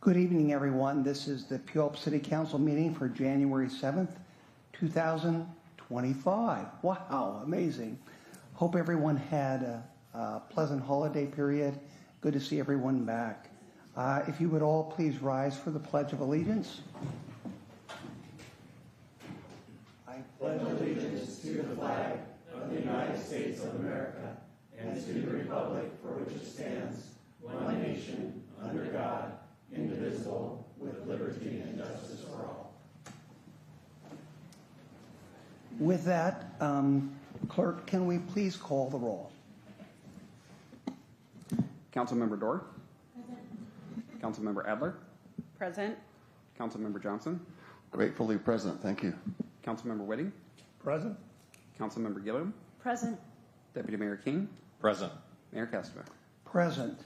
Good evening, everyone. This is the Puyallup City Council meeting for January 7th, 2025. Wow, amazing. Hope everyone had a pleasant holiday period. Good to see everyone back. If you would all please rise for the Pledge of Allegiance. I pledge allegiance to the flag of the United States of America and to the republic for which it stands, one nation, under God, indivisible, with liberty and justice for all. With that, Clerk, can we please call the roll? Councilmember Dorr. Present. Councilmember Adler. Present. Councilmember Johnson. Gratefully present, thank you. Councilmember Whitting. Present. Councilmember Gilliam. Present. Deputy Mayor King. Present. Mayor Castava. Present.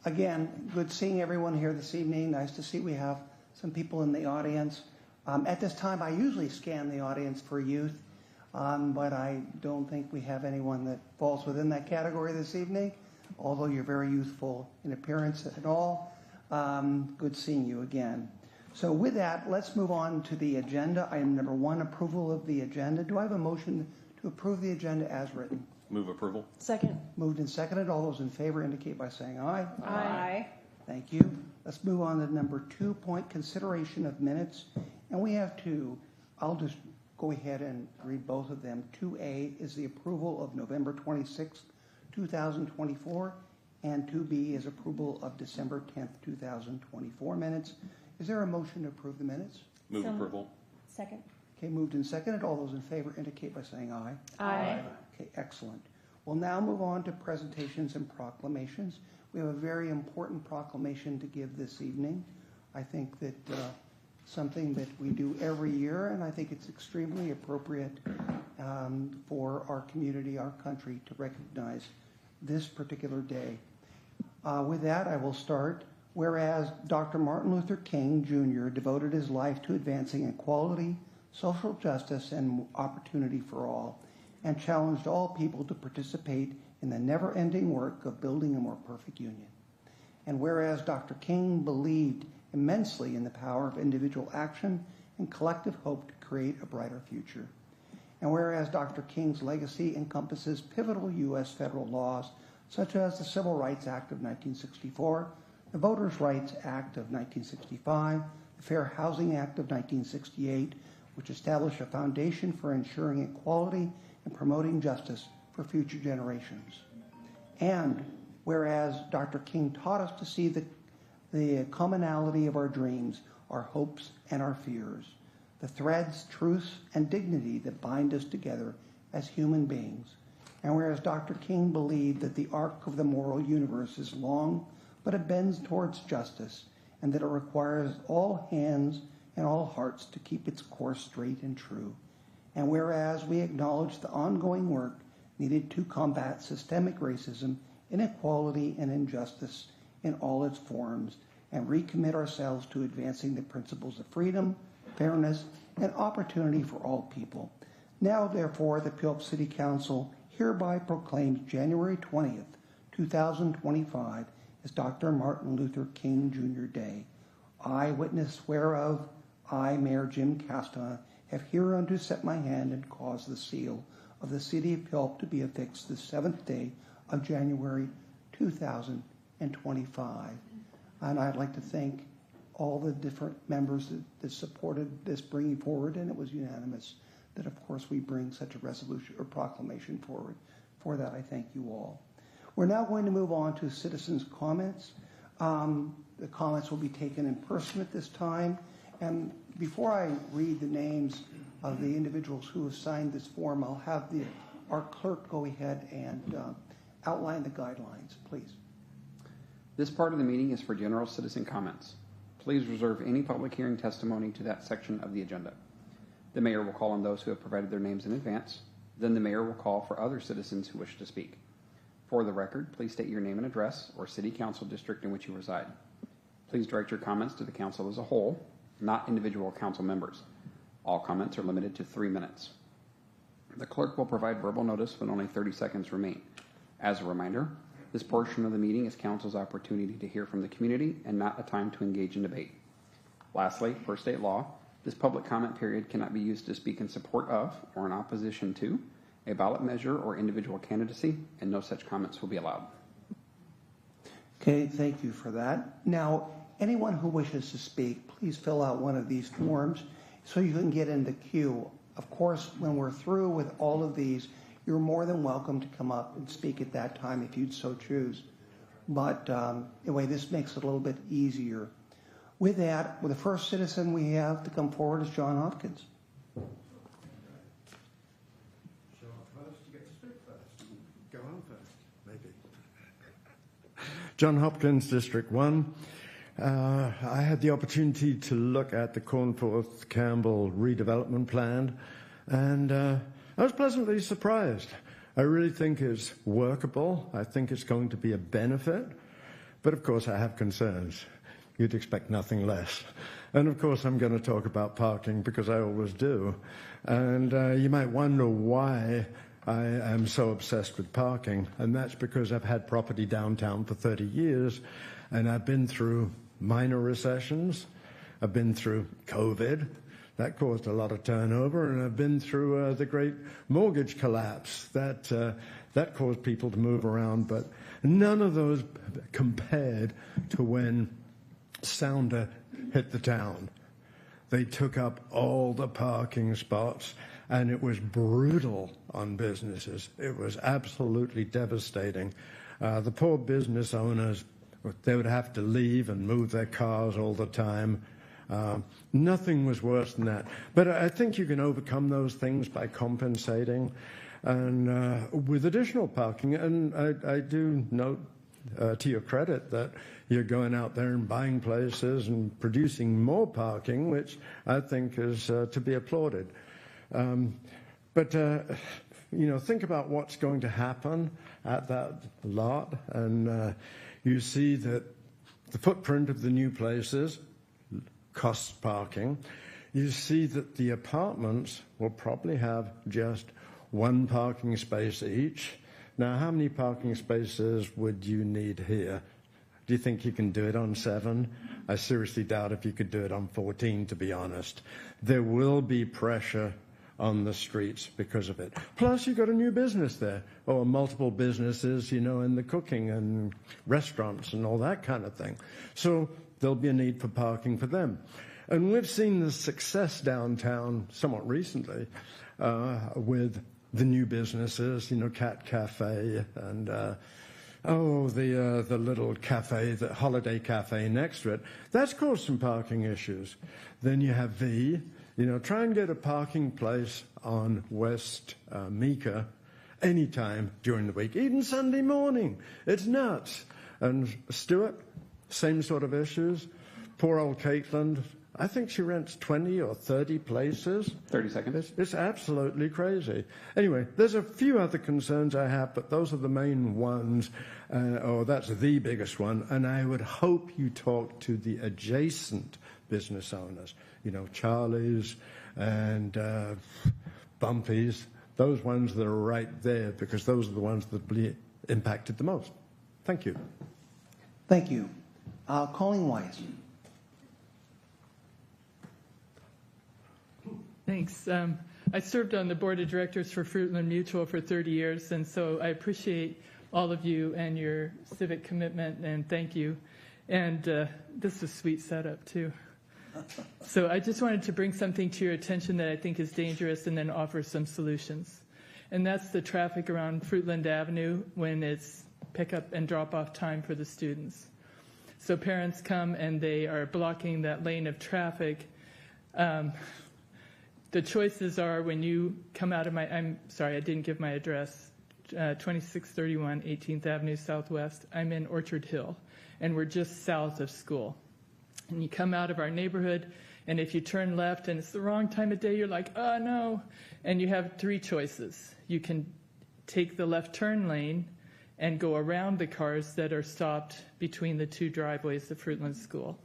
Again, good seeing everyone here this evening. Nice to see we have some people in the audience. At this time, I usually scan the audience for youth, but I don't think we have anyone that falls within that category this evening, although you're very youthful in appearance and all. Good seeing you again. So with that, let's move on to the agenda. Item number 1, approval of the agenda. Do I have a motion to approve the agenda as written? Move approval. Second. Moved and seconded. All those in favor indicate by saying aye. Aye. Thank you. Let's move on to number 2, point consideration of minutes. And we have two. I'll just go ahead and read both of them. 2A is the approval of November 26th, 2024, and 2B is approval of December 10th, 2024 minutes. Is there a motion to approve the minutes? Move approval. Second. Okay, moved and seconded. All those in favor indicate by saying aye. Aye. Okay, excellent. We'll now move on to presentations and proclamations. We have a very important proclamation to give this evening. I think that something that we do every year, and I think it's extremely appropriate for our community, our country, to recognize this particular day. With that, I will start. Whereas Dr. Martin Luther King Jr. devoted his life to advancing equality, social justice, and opportunity for all, and challenged all people to participate in the never-ending work of building a more perfect union. And whereas Dr. King believed immensely in the power of individual action and collective hope to create a brighter future. And whereas Dr. King's legacy encompasses pivotal U.S. federal laws such as the Civil Rights Act of 1964, the Voters' Rights Act of 1965, the Fair Housing Act of 1968, which established a foundation for ensuring equality and promoting justice for future generations. And whereas Dr. King taught us to see the commonality of our dreams, our hopes, and our fears, the threads, truths, and dignity that bind us together as human beings. And whereas Dr. King believed that the arc of the moral universe is long, but it bends towards justice, and that it requires all hands and all hearts to keep its course straight and true. And whereas we acknowledge the ongoing work needed to combat systemic racism, inequality, and injustice in all its forms, and recommit ourselves to advancing the principles of freedom, fairness, and opportunity for all people. Now, therefore, the Puyallup City Council hereby proclaims January 20th, 2025 as Dr. Martin Luther King Jr. Day. I, witness whereof, I, Mayor Jim Castava, have hereunto set my hand and caused the seal of the City of Puyallup to be affixed the 7th day of January 2025. And I'd like to thank all the different members that supported this bringing forward, and it was unanimous that, of course, we bring such a resolution or proclamation forward. For that, I thank you all. We're now going to move on to citizens' comments. The comments will be taken in person at this time. And before I read the names of the individuals who have signed this form, I'll have our clerk go ahead and outline the guidelines, please. This part of the meeting is for general citizen comments. Please reserve any public hearing testimony to that section of the agenda. The mayor will call on those who have provided their names in advance. Then the mayor will call for other citizens who wish to speak. For the record, please state your name and address or city council district in which you reside. Please direct your comments to the council as a whole, not individual council members. All comments are limited to 3 minutes. The clerk will provide verbal notice when only 30 seconds remain. As a reminder, This portion of the meeting is council's opportunity to hear from the community and not a time to engage in debate. Lastly, per state law, this public comment period cannot be used to speak in support of or in opposition to a ballot measure or individual candidacy, and no such comments will be allowed. Okay, thank you for that. Now, anyone who wishes to speak, please fill out one of these forms so you can get in the queue. Of course, when we're through with all of these, you're more than welcome to come up and speak at that time if you'd so choose. But anyway, this makes it a little bit easier. With that, the first citizen we have to come forward is John Hopkins. John Hopkins, District 1. I had the opportunity to look at the Cornforth-Campbell redevelopment plan, and I was pleasantly surprised. I really think it's workable. I think it's going to be a benefit. But of course, I have concerns. You'd expect nothing less. And of course, I'm going to talk about parking because I always do. And you might wonder why I am so obsessed with parking, and that's because I've had property downtown for 30 years, and I've been through minor recessions. I've been through COVID. That caused a lot of turnover, and I've been through the great mortgage collapse. That caused people to move around, but none of those compared to when Sounder hit the town. They took up all the parking spots, and it was brutal on businesses. It was absolutely devastating. The poor business owners, they would have to leave and move their cars all the time. Nothing was worse than that. But I think you can overcome those things by compensating and with additional parking. And I do note to your credit that you're going out there and buying places and producing more parking, which I think is to be applauded. But think about what's going to happen at that lot, and you see that the footprint of the new places costs parking. You see that the apartments will probably have just one parking space each. Now, how many parking spaces would you need here? Do you think you can do it on 7? I seriously doubt if you could do it on 14, to be honest. There will be pressure on the streets because of it. Plus, you've got a new business there, or multiple businesses, in the cooking and restaurants and all that kind of thing. So there'll be a need for parking for them. And we've seen the success downtown somewhat recently with the new businesses, Cat Cafe and the little cafe, the holiday cafe next to it. That's caused some parking issues. Then you have try and get a parking place on West Meeker anytime during the week, even Sunday morning. It's nuts. And Stewart, same sort of issues. Poor old Caitlin, I think she rents 20 or 30 places. 30 seconds. It's absolutely crazy. Anyway, there's a few other concerns I have, but those are the main ones, or that's the biggest one. And I would hope you talk to the adjacent business owners, Charlie's and Bumpy's, those ones that are right there, because those are the ones that will be impacted the most. Thank you. Thank you. Colleen Wise. Thanks. I served on the board of directors for Fruitland Mutual for 30 years, and so I appreciate all of you and your civic commitment, and thank you. And this is a sweet setup, too. So I just wanted to bring something to your attention that I think is dangerous and then offer some solutions. And that's the traffic around Fruitland Avenue when it's pick-up and drop-off time for the students. So parents come and they are blocking that lane of traffic. The choices are when you come out of I'm sorry, I didn't give my address, 2631 18th Avenue Southwest. I'm in Orchard Hill, and we're just south of school. And you come out of our neighborhood, and if you turn left and it's the wrong time of day, you're like, oh, no. And you have 3 choices. You can take the left turn lane and go around the cars that are stopped between the 2 driveways of Fruitland School.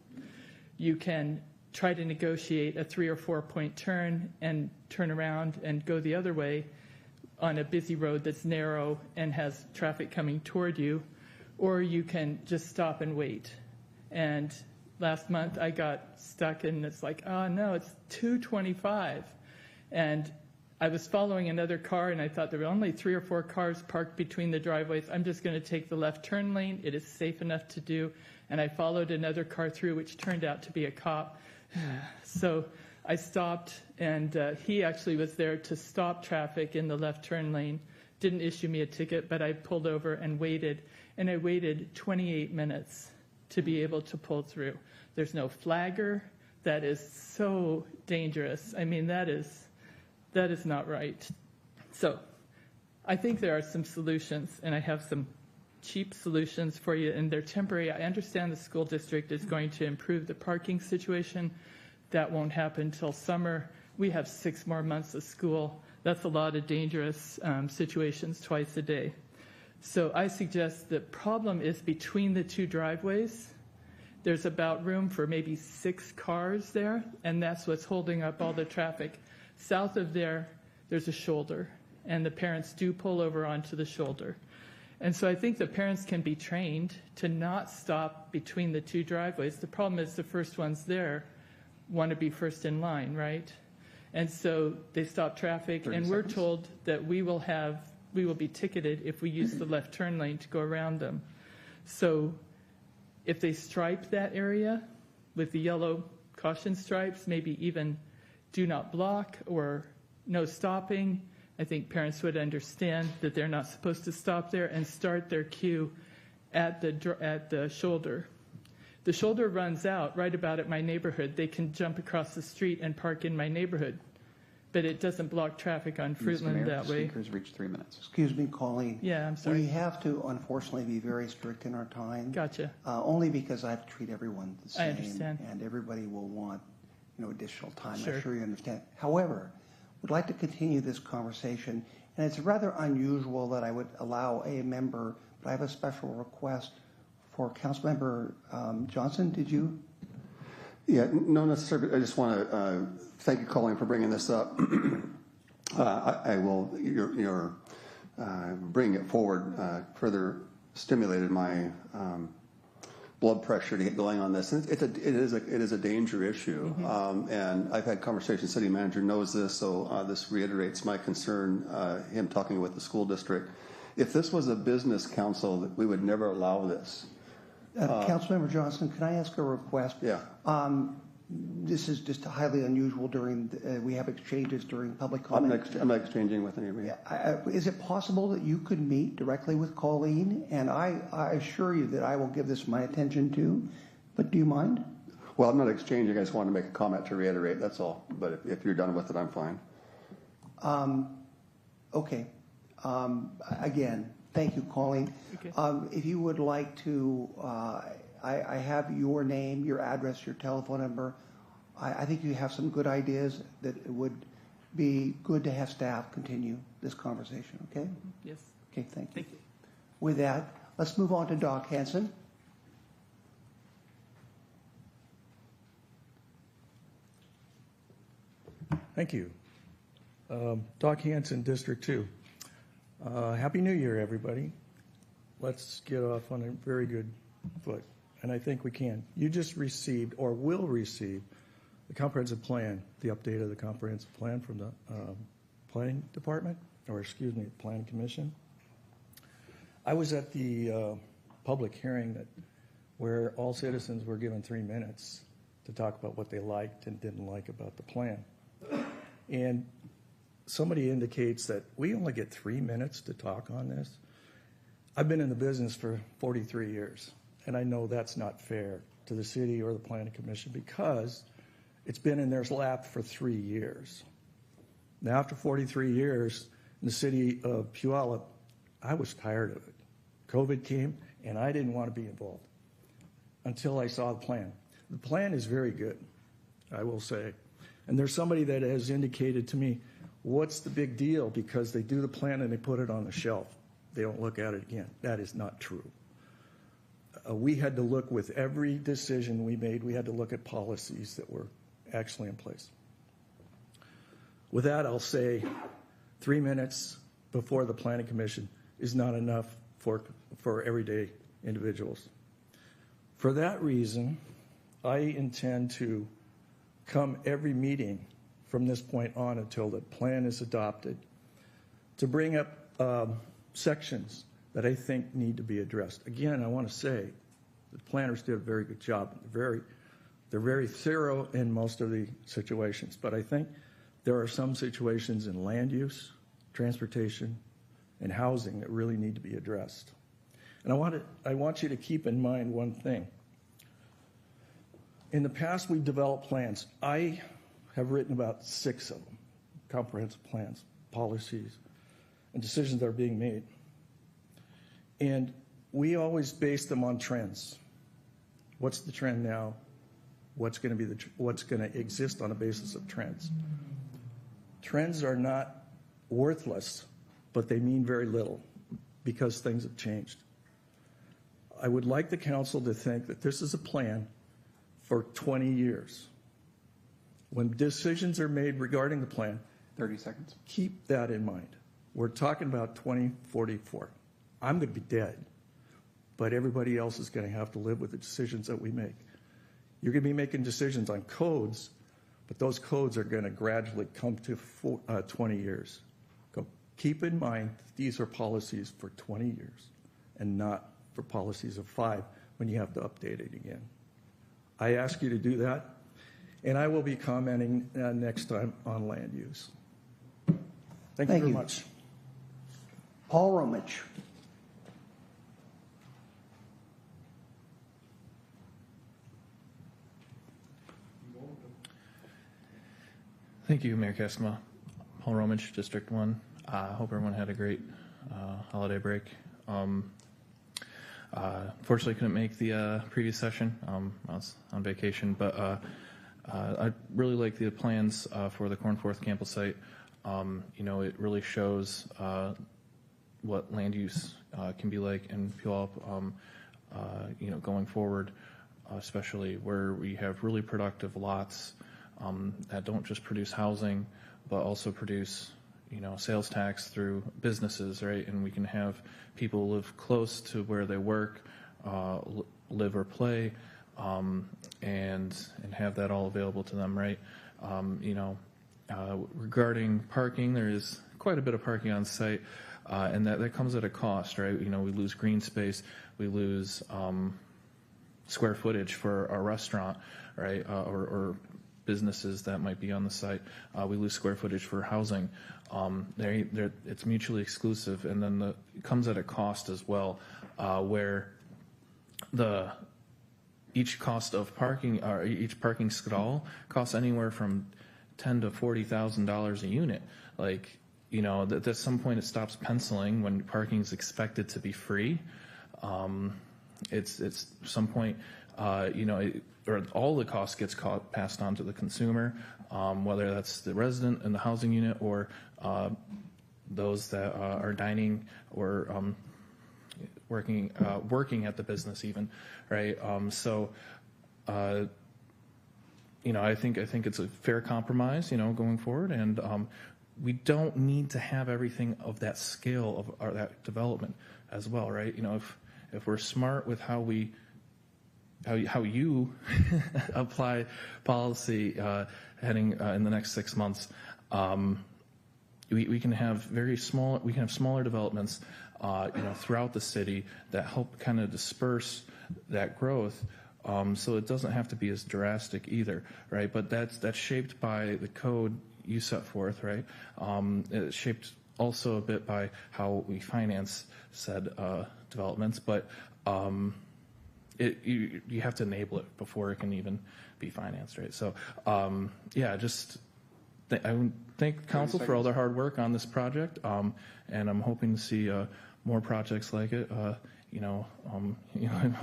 You can try to negotiate a 3 or 4 point turn and turn around and go the other way on a busy road that's narrow and has traffic coming toward you. or you can just stop and wait. And last month I got stuck and it's like, oh no, it's 2:25. And I was following another car and I thought there were only 3 or 4 cars parked between the driveways. I'm just going to take the left turn lane. It is safe enough to do. And I followed another car through, which turned out to be a cop. So I stopped, and he actually was there to stop traffic in the left turn lane. Didn't issue me a ticket, but I pulled over and waited. And I waited 28 minutes to be able to pull through. There's no flagger. That is so dangerous. I mean, that is not right. So I think there are some solutions, and I have some cheap solutions for you, and they're temporary. I understand the school district is going to improve the parking situation. That won't happen till summer. We have 6 more months of school. That's a lot of dangerous situations twice a day. So I suggest the problem is between the 2 driveways. There's about room for maybe 6 cars there, and that's what's holding up all the traffic. South of there, there's a shoulder, and the parents do pull over onto the shoulder. And so I think the parents can be trained to not stop between the 2 driveways. The problem is the first ones there want to be first in line, right? And so they stop traffic, and we're told that we will be ticketed if we use the left turn lane to go around them. So if they stripe that area with the yellow caution stripes, maybe even do not block or no stopping, I think parents would understand that they're not supposed to stop there and start their queue at the shoulder. The shoulder runs out right about at my neighborhood. They can jump across the street and park in my neighborhood, but it doesn't block traffic on Fruitland that way. Speakers reach 3 minutes. Excuse me, Colleen. Yeah, I'm sorry. We have to, unfortunately, be very strict in our time. Gotcha. Only because I have to treat everyone the same. I understand. And everybody will want, additional time. Sure. I'm sure you understand. However, would like to continue this conversation, and it's rather unusual that I would allow a member, but I have a special request for Councilmember Johnson. Did you? Yeah, no necessarily. I just want to thank you, Colleen, for bringing this up. I will. Your bringing it forward further stimulated my blood pressure to get going on this. And it is a danger issue, and I've had conversations. City manager knows this, so this reiterates my concern. Him talking with the school district. If this was a business council, we would never allow this. Councilmember Johnson, can I ask a request? Yeah. This is just highly unusual we have exchanges during public comment. I'm not exchanging with anybody. Is it possible that you could meet directly with Colleen? And I assure you that I will give this my attention too, but do you mind? Well, I'm not exchanging. I just want to make a comment to reiterate, that's all. But if you're done with it, I'm fine. Okay. Again, thank you, Colleen. Okay. If you would like to, I have your name, your address, your telephone number. I think you have some good ideas that it would be good to have staff continue this conversation, okay? Yes. Okay, thank you. Thank you. With that, let's move on to Doc Hanson. Thank you. Doc Hanson, District 2. Happy New Year, everybody. Let's get off on a very good foot, and I think we can. You just received, or will receive, the comprehensive plan, the update of the comprehensive plan from the planning department, planning commission. I was at the public hearing where all citizens were given 3 minutes to talk about what they liked and didn't like about the plan. And somebody indicates that we only get 3 minutes to talk on this. I've been in the business for 43 years, and I know that's not fair to the city or the planning commission because it's been in their lap for 3 years. Now, after 43 years in the city of Puyallup, I was tired of it. COVID came, and I didn't want to be involved until I saw the plan. The plan is very good, I will say. And there's somebody that has indicated to me, what's the big deal? Because they do the plan and they put it on the shelf. They don't look at it again. That is not true. We had to look with every decision we made. We had to look at policies that were actually in place. With that, I'll say 3 minutes before the planning commission is not enough for everyday individuals. For that reason, I intend to come every meeting from this point on until the plan is adopted to bring up sections that I think need to be addressed. Again, I want to say the planners did a very good job. They're very thorough in most of the situations, but I think there are some situations in land use, transportation, and housing that really need to be addressed. And I want you to keep in mind one thing. In the past, we developed plans. I have written about 6 of them, comprehensive plans, policies, and decisions that are being made. And we always base them on trends. What's the trend now? What's going to exist on a basis of trends? Trends are not worthless, but they mean very little because things have changed. I would like the council to think that this is a plan for 20 years. When decisions are made regarding the plan, 30 seconds. keep that in mind. We're talking about 2044. I'm going to be dead, but everybody else is going to have to live with the decisions that we make. You're going to be making decisions on codes, but those codes are going to gradually come to 20 years. Keep in mind these are policies for 20 years and not for policies of 5 when you have to update it again. I ask you to do that, and I will be commenting next time on land use. Thank you very much. Paul Romich. Thank you, Mayor Keskema. Paul Romich, District 1. Hope everyone had a great holiday break. Fortunately, couldn't make the previous session. I was on vacation, but I really like the plans for the Cornforth campus site. It really shows what land use can be like in Puyallup, going forward, especially where we have really productive lots that don't just produce housing, but also produce, sales tax through businesses, right? And we can have people live close to where they work, live or play, and have that all available to them, right? Regarding parking, there is quite a bit of parking on site, and that comes at a cost, right? We lose green space, we lose square footage for our restaurant, right? Or businesses that might be on the site. We lose square footage for housing. It's mutually exclusive, and then it comes at a cost as well, where each cost of parking, or each parking stall costs anywhere from $10,000 to $40,000 a unit. At some point it stops penciling when parking is expected to be free. It's some point, or all the costs gets passed on to the consumer, whether that's the resident in the housing unit or those that are dining or working at the business even, right? I think it's a fair compromise, going forward, and we don't need to have everything of that scale of that development as well, right? If we're smart with how you apply policy heading in the next 6 months, we can have smaller developments, throughout the city that help kind of disperse that growth. So it doesn't have to be as drastic either, right? But that's shaped by the code you set forth, right? It's shaped also a bit by how we finance said developments, but you have to enable it before it can even be financed, right? So I thank council for all their hard work on this project, and I'm hoping to see more projects like it.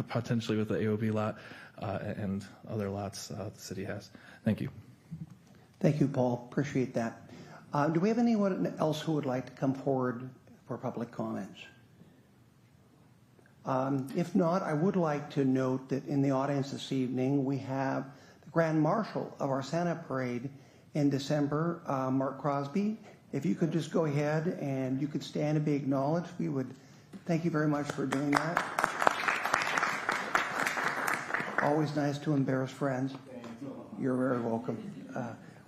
Potentially with the AOB lot and other lots the city has. Thank you. Thank you, Paul. Appreciate that. Do we have anyone else who would like to come forward for public comments? If not, I would like to note that in the audience this evening, we have the Grand Marshal of our Santa Parade in December, Mark Crosby. If you could just go ahead and you could stand and be acknowledged, we would thank you very much for doing that. Always nice to embarrass friends. You're very welcome.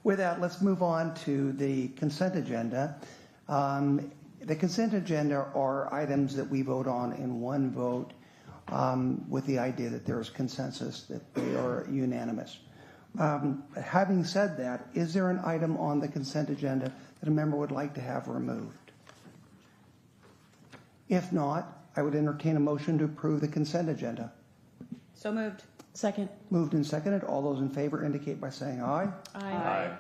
With that, let's move on to the consent agenda. The consent agenda are items that we vote on in one vote with the idea that there is consensus, that they are unanimous. Having said that, is there an item on the consent agenda that a member would like to have removed? If not, I would entertain a motion to approve the consent agenda. So moved. Second. Moved and seconded. All those in favor indicate by saying aye. Aye.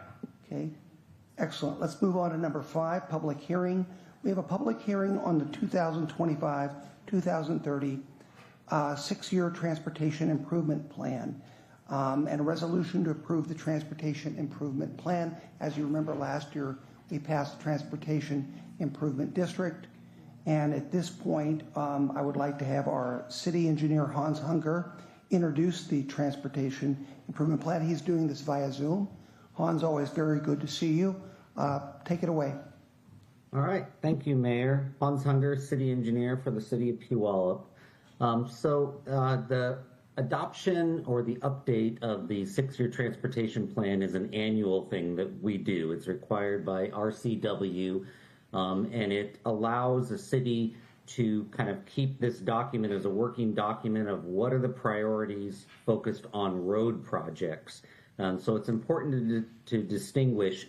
Okay, excellent. Let's move on to number 5, public hearing. We have a public hearing on the 2025-2030 6-year transportation improvement plan and a resolution to approve the transportation improvement plan. As you remember, last year we passed the transportation improvement district. And at this point, I would like to have our city engineer, Hans Hunger, introduce the transportation improvement plan. He's doing this via Zoom. Hans, always very good to see you. Take it away. All right. Thank you, Mayor. Hans Hunger, city engineer for the city of Puyallup. The adoption or the update of the 6-year transportation plan is an annual thing that we do. It's required by RCW. And it allows the city to kind of keep this document as a working document of what are the priorities focused on road projects. So it's important to distinguish.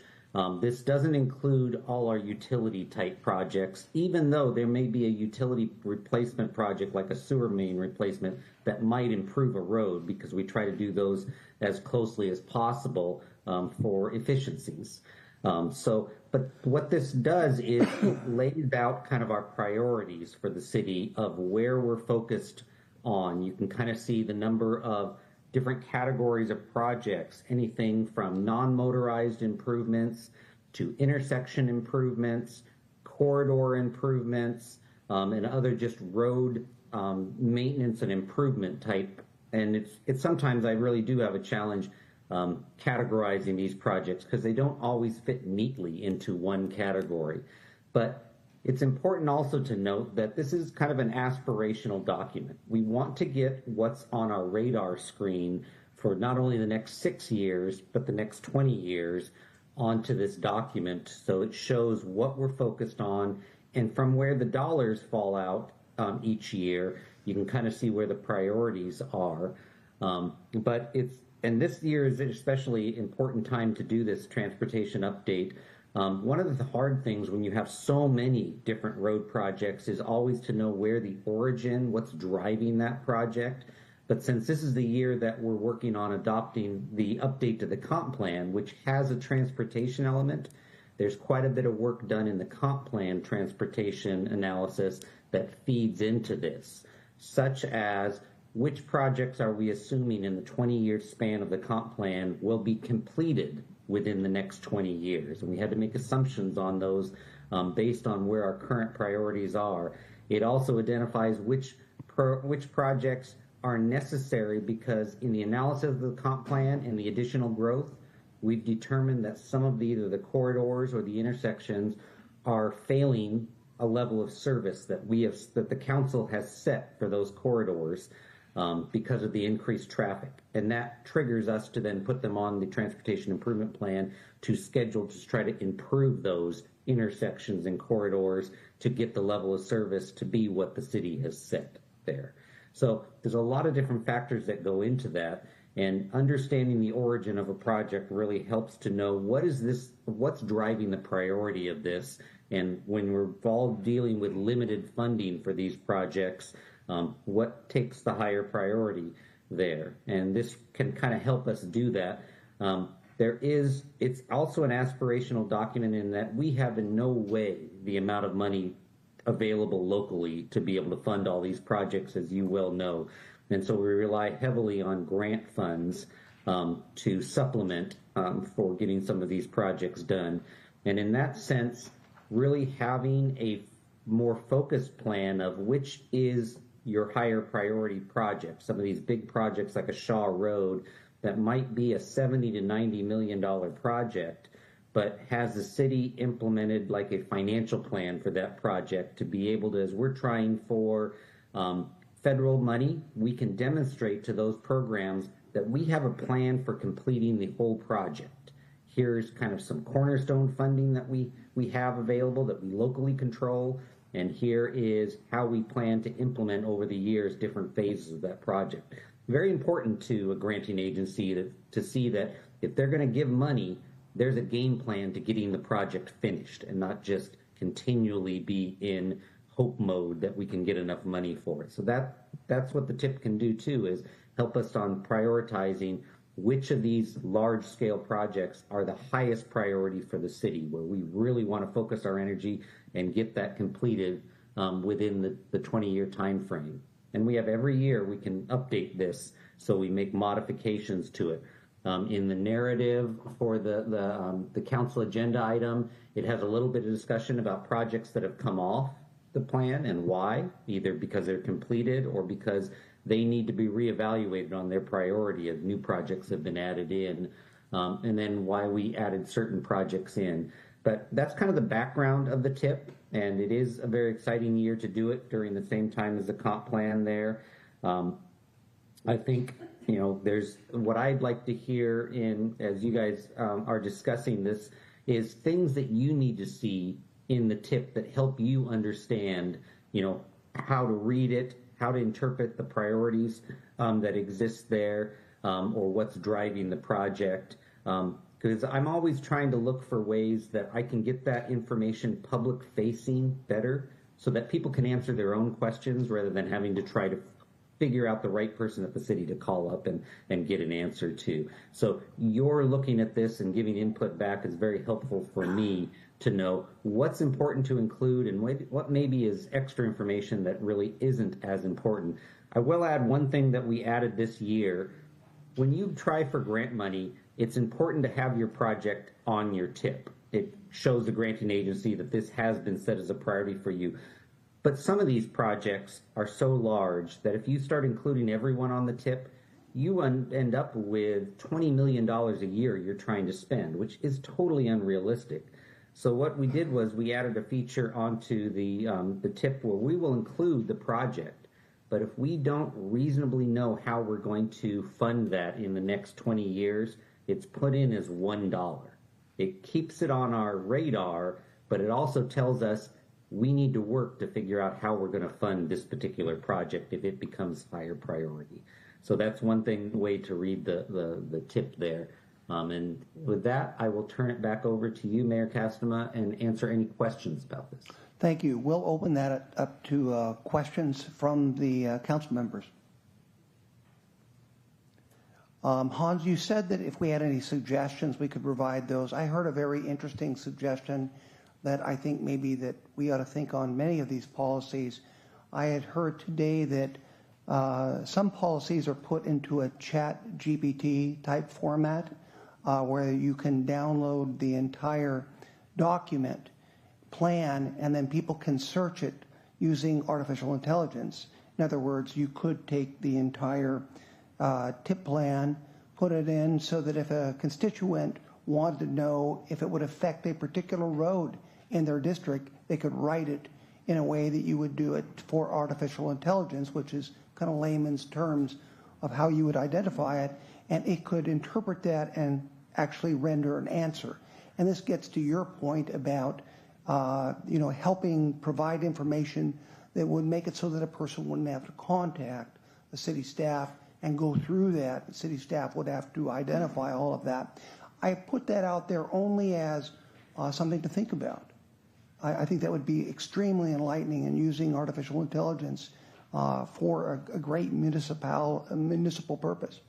This doesn't include all our utility type projects, even though there may be a utility replacement project like a sewer main replacement that might improve a road, because we try to do those as closely as possible for efficiencies. But what this does is it lays out kind of our priorities for the city of where we're focused on. You can kind of see the number of different categories of projects, anything from non-motorized improvements to intersection improvements, corridor improvements, and other just road maintenance and improvement type. And it's sometimes I really do have a challenge categorizing these projects because they don't always fit neatly into one category. But it's important also to note that this is kind of an aspirational document. We want to get what's on our radar screen for not only the next 6 years, but the next 20 years onto this document, so it shows what we're focused on, and from where the dollars fall out each year, you can kind of see where the priorities are. And this year is an especially important time to do this transportation update. One of the hard things when you have so many different road projects is always to know where the origin, what's driving that project. But since this is the year that we're working on adopting the update to the comp plan, which has a transportation element, there's quite a bit of work done in the comp plan transportation analysis that feeds into this, such as which projects are we assuming in the 20-year span of the comp plan will be completed within the next 20 years. And we had to make assumptions on those based on where our current priorities are. It also identifies which projects are necessary, because in the analysis of the comp plan and the additional growth, we've determined that some of either the corridors or the intersections are failing a level of service that the council has set for those corridors because of the increased traffic. And that triggers us to then put them on the transportation improvement plan to schedule to try to improve those intersections and corridors to get the level of service to be what the city has set there. So there's a lot of different factors that go into that, and understanding the origin of a project really helps to know what's driving the priority of this. And when we're all dealing with limited funding for these projects, what takes the higher priority there? And this can kind of help us do that. It's also an aspirational document in that we have in no way the amount of money available locally to be able to fund all these projects, as you well know. And so we rely heavily on grant funds to supplement for getting some of these projects done. And in that sense, really having a more focused plan of which is your higher priority project. Some of these big projects like a Shaw Road that might be a $70 to $90 million project, but has the city implemented like a financial plan for that project to be able to, as we're trying for federal money, we can demonstrate to those programs that we have a plan for completing the whole project. Here's kind of some cornerstone funding that we have available that we locally control, and here is how we plan to implement over the years different phases of that project. Very important to a granting agency to see that if they're going to give money, there's a game plan to getting the project finished and not just continually be in hope mode that we can get enough money for it. So that's what the TIP can do too, is help us on prioritizing which of these large scale projects are the highest priority for the city, where we really want to focus our energy and get that completed within the 20-year time frame. And we have every year we can update this, so we make modifications to it. In the narrative for the council agenda item, it has a little bit of discussion about projects that have come off the plan and why, either because they're completed or because they need to be reevaluated on their priority as new projects have been added in, and then why we added certain projects in. But that's kind of the background of the TIP, and it is a very exciting year to do it during the same time as the comp plan there. I think, there's what I'd like to hear as you guys are discussing this is things that you need to see in the TIP that help you understand, how to read it, how to interpret the priorities that exist there, or what's driving the project. Because I'm always trying to look for ways that I can get that information public facing better so that people can answer their own questions rather than having to try to figure out the right person at the city to call up and get an answer to. So you're looking at this and giving input back is very helpful for me to know what's important to include and what maybe is extra information that really isn't as important. I will add one thing that we added this year. When you try for grant money, it's important to have your project on your TIP. It shows the granting agency that this has been set as a priority for you. But some of these projects are so large that if you start including everyone on the TIP, you end up with $20 million a year you're trying to spend, which is totally unrealistic. So what we did was we added a feature onto the TIP where we will include the project, but if we don't reasonably know how we're going to fund that in the next 20 years, it's put in as $1. It keeps it on our radar, but it also tells us we need to work to figure out how we're going to fund this particular project if it becomes higher priority. So that's one way to read the TIP there. And with that, I will turn it back over to you, Mayor Castema, and answer any questions about this. Thank you. We'll open that up to questions from the council members. Hans, you said that if we had any suggestions, we could provide those. I heard a very interesting suggestion that I think maybe that we ought to think on many of these policies. I had heard today that some policies are put into a chat GPT type format where you can download the entire document plan and then people can search it using artificial intelligence. In other words, you could take the entire TIP plan, put it in so that if a constituent wanted to know if it would affect a particular road in their district, they could write it in a way that you would do it for artificial intelligence, which is kind of layman's terms of how you would identify it, and it could interpret that and actually render an answer. And this gets to your point about helping provide information that would make it so that a person wouldn't have to contact the city staff and go through that. The city staff would have to identify all of that. I put that out there only as something to think about. I think that would be extremely enlightening in using artificial intelligence for a great municipal purpose.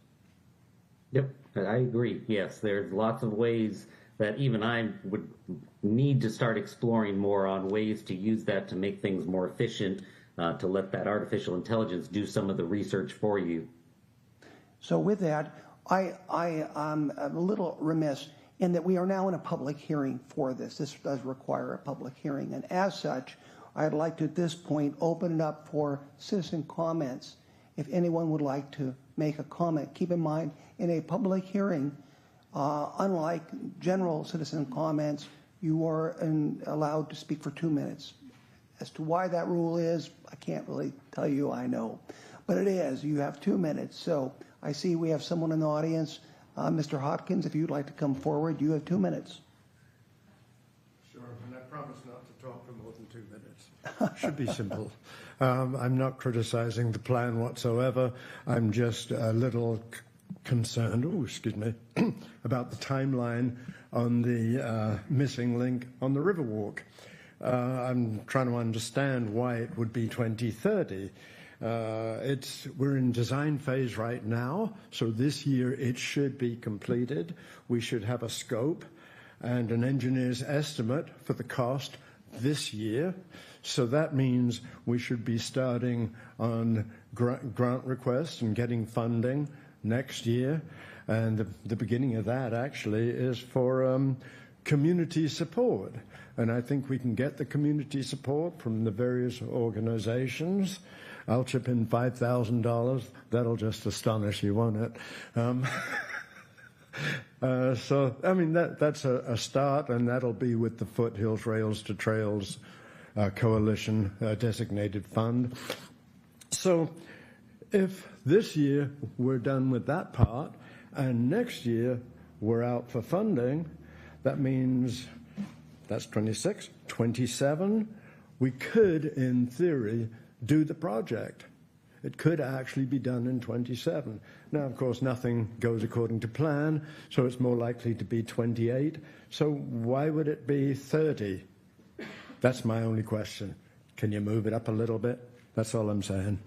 Yep, I agree. Yes, there's lots of ways that even I would need to start exploring more on ways to use that to make things more efficient, to let that artificial intelligence do some of the research for you. So with that, I'm a little remiss in that we are now in a public hearing for this. This does require a public hearing. And as such, I'd like to at this point open it up for citizen comments. If anyone would like to make a comment, keep in mind in a public hearing, unlike general citizen comments, you are allowed to speak for 2 minutes. As to why that rule is, I can't really tell you I know. But it is. You have 2 minutes. So I see we have someone in the audience. Mr. Hopkins, if you'd like to come forward, you have 2 minutes. Sure, and I promise not to talk for more than 2 minutes. Should be simple. I'm not criticizing the plan whatsoever. I'm just a little concerned, about the timeline on the missing link on the Riverwalk. I'm trying to understand why it would be 2030. We're in design phase right now, so this year it should be completed. We should have a scope and an engineer's estimate for the cost this year. So that means we should be starting on grant requests and getting funding next year. And the beginning of that actually is for community support. And I think we can get the community support from the various organizations. I'll chip in $5,000. That'll just astonish you, won't it? So, I mean, that's a start, and that'll be with the Foothills Rails to Trails Coalition designated fund. So if this year we're done with that part, and next year we're out for funding, that means that's 26, 27. We could, in theory, do the project. It could actually be done in 27. Now, of course, nothing goes according to plan, so it's more likely to be 28. So why would it be 30? That's my only question. Can you move it up a little bit? That's all I'm saying.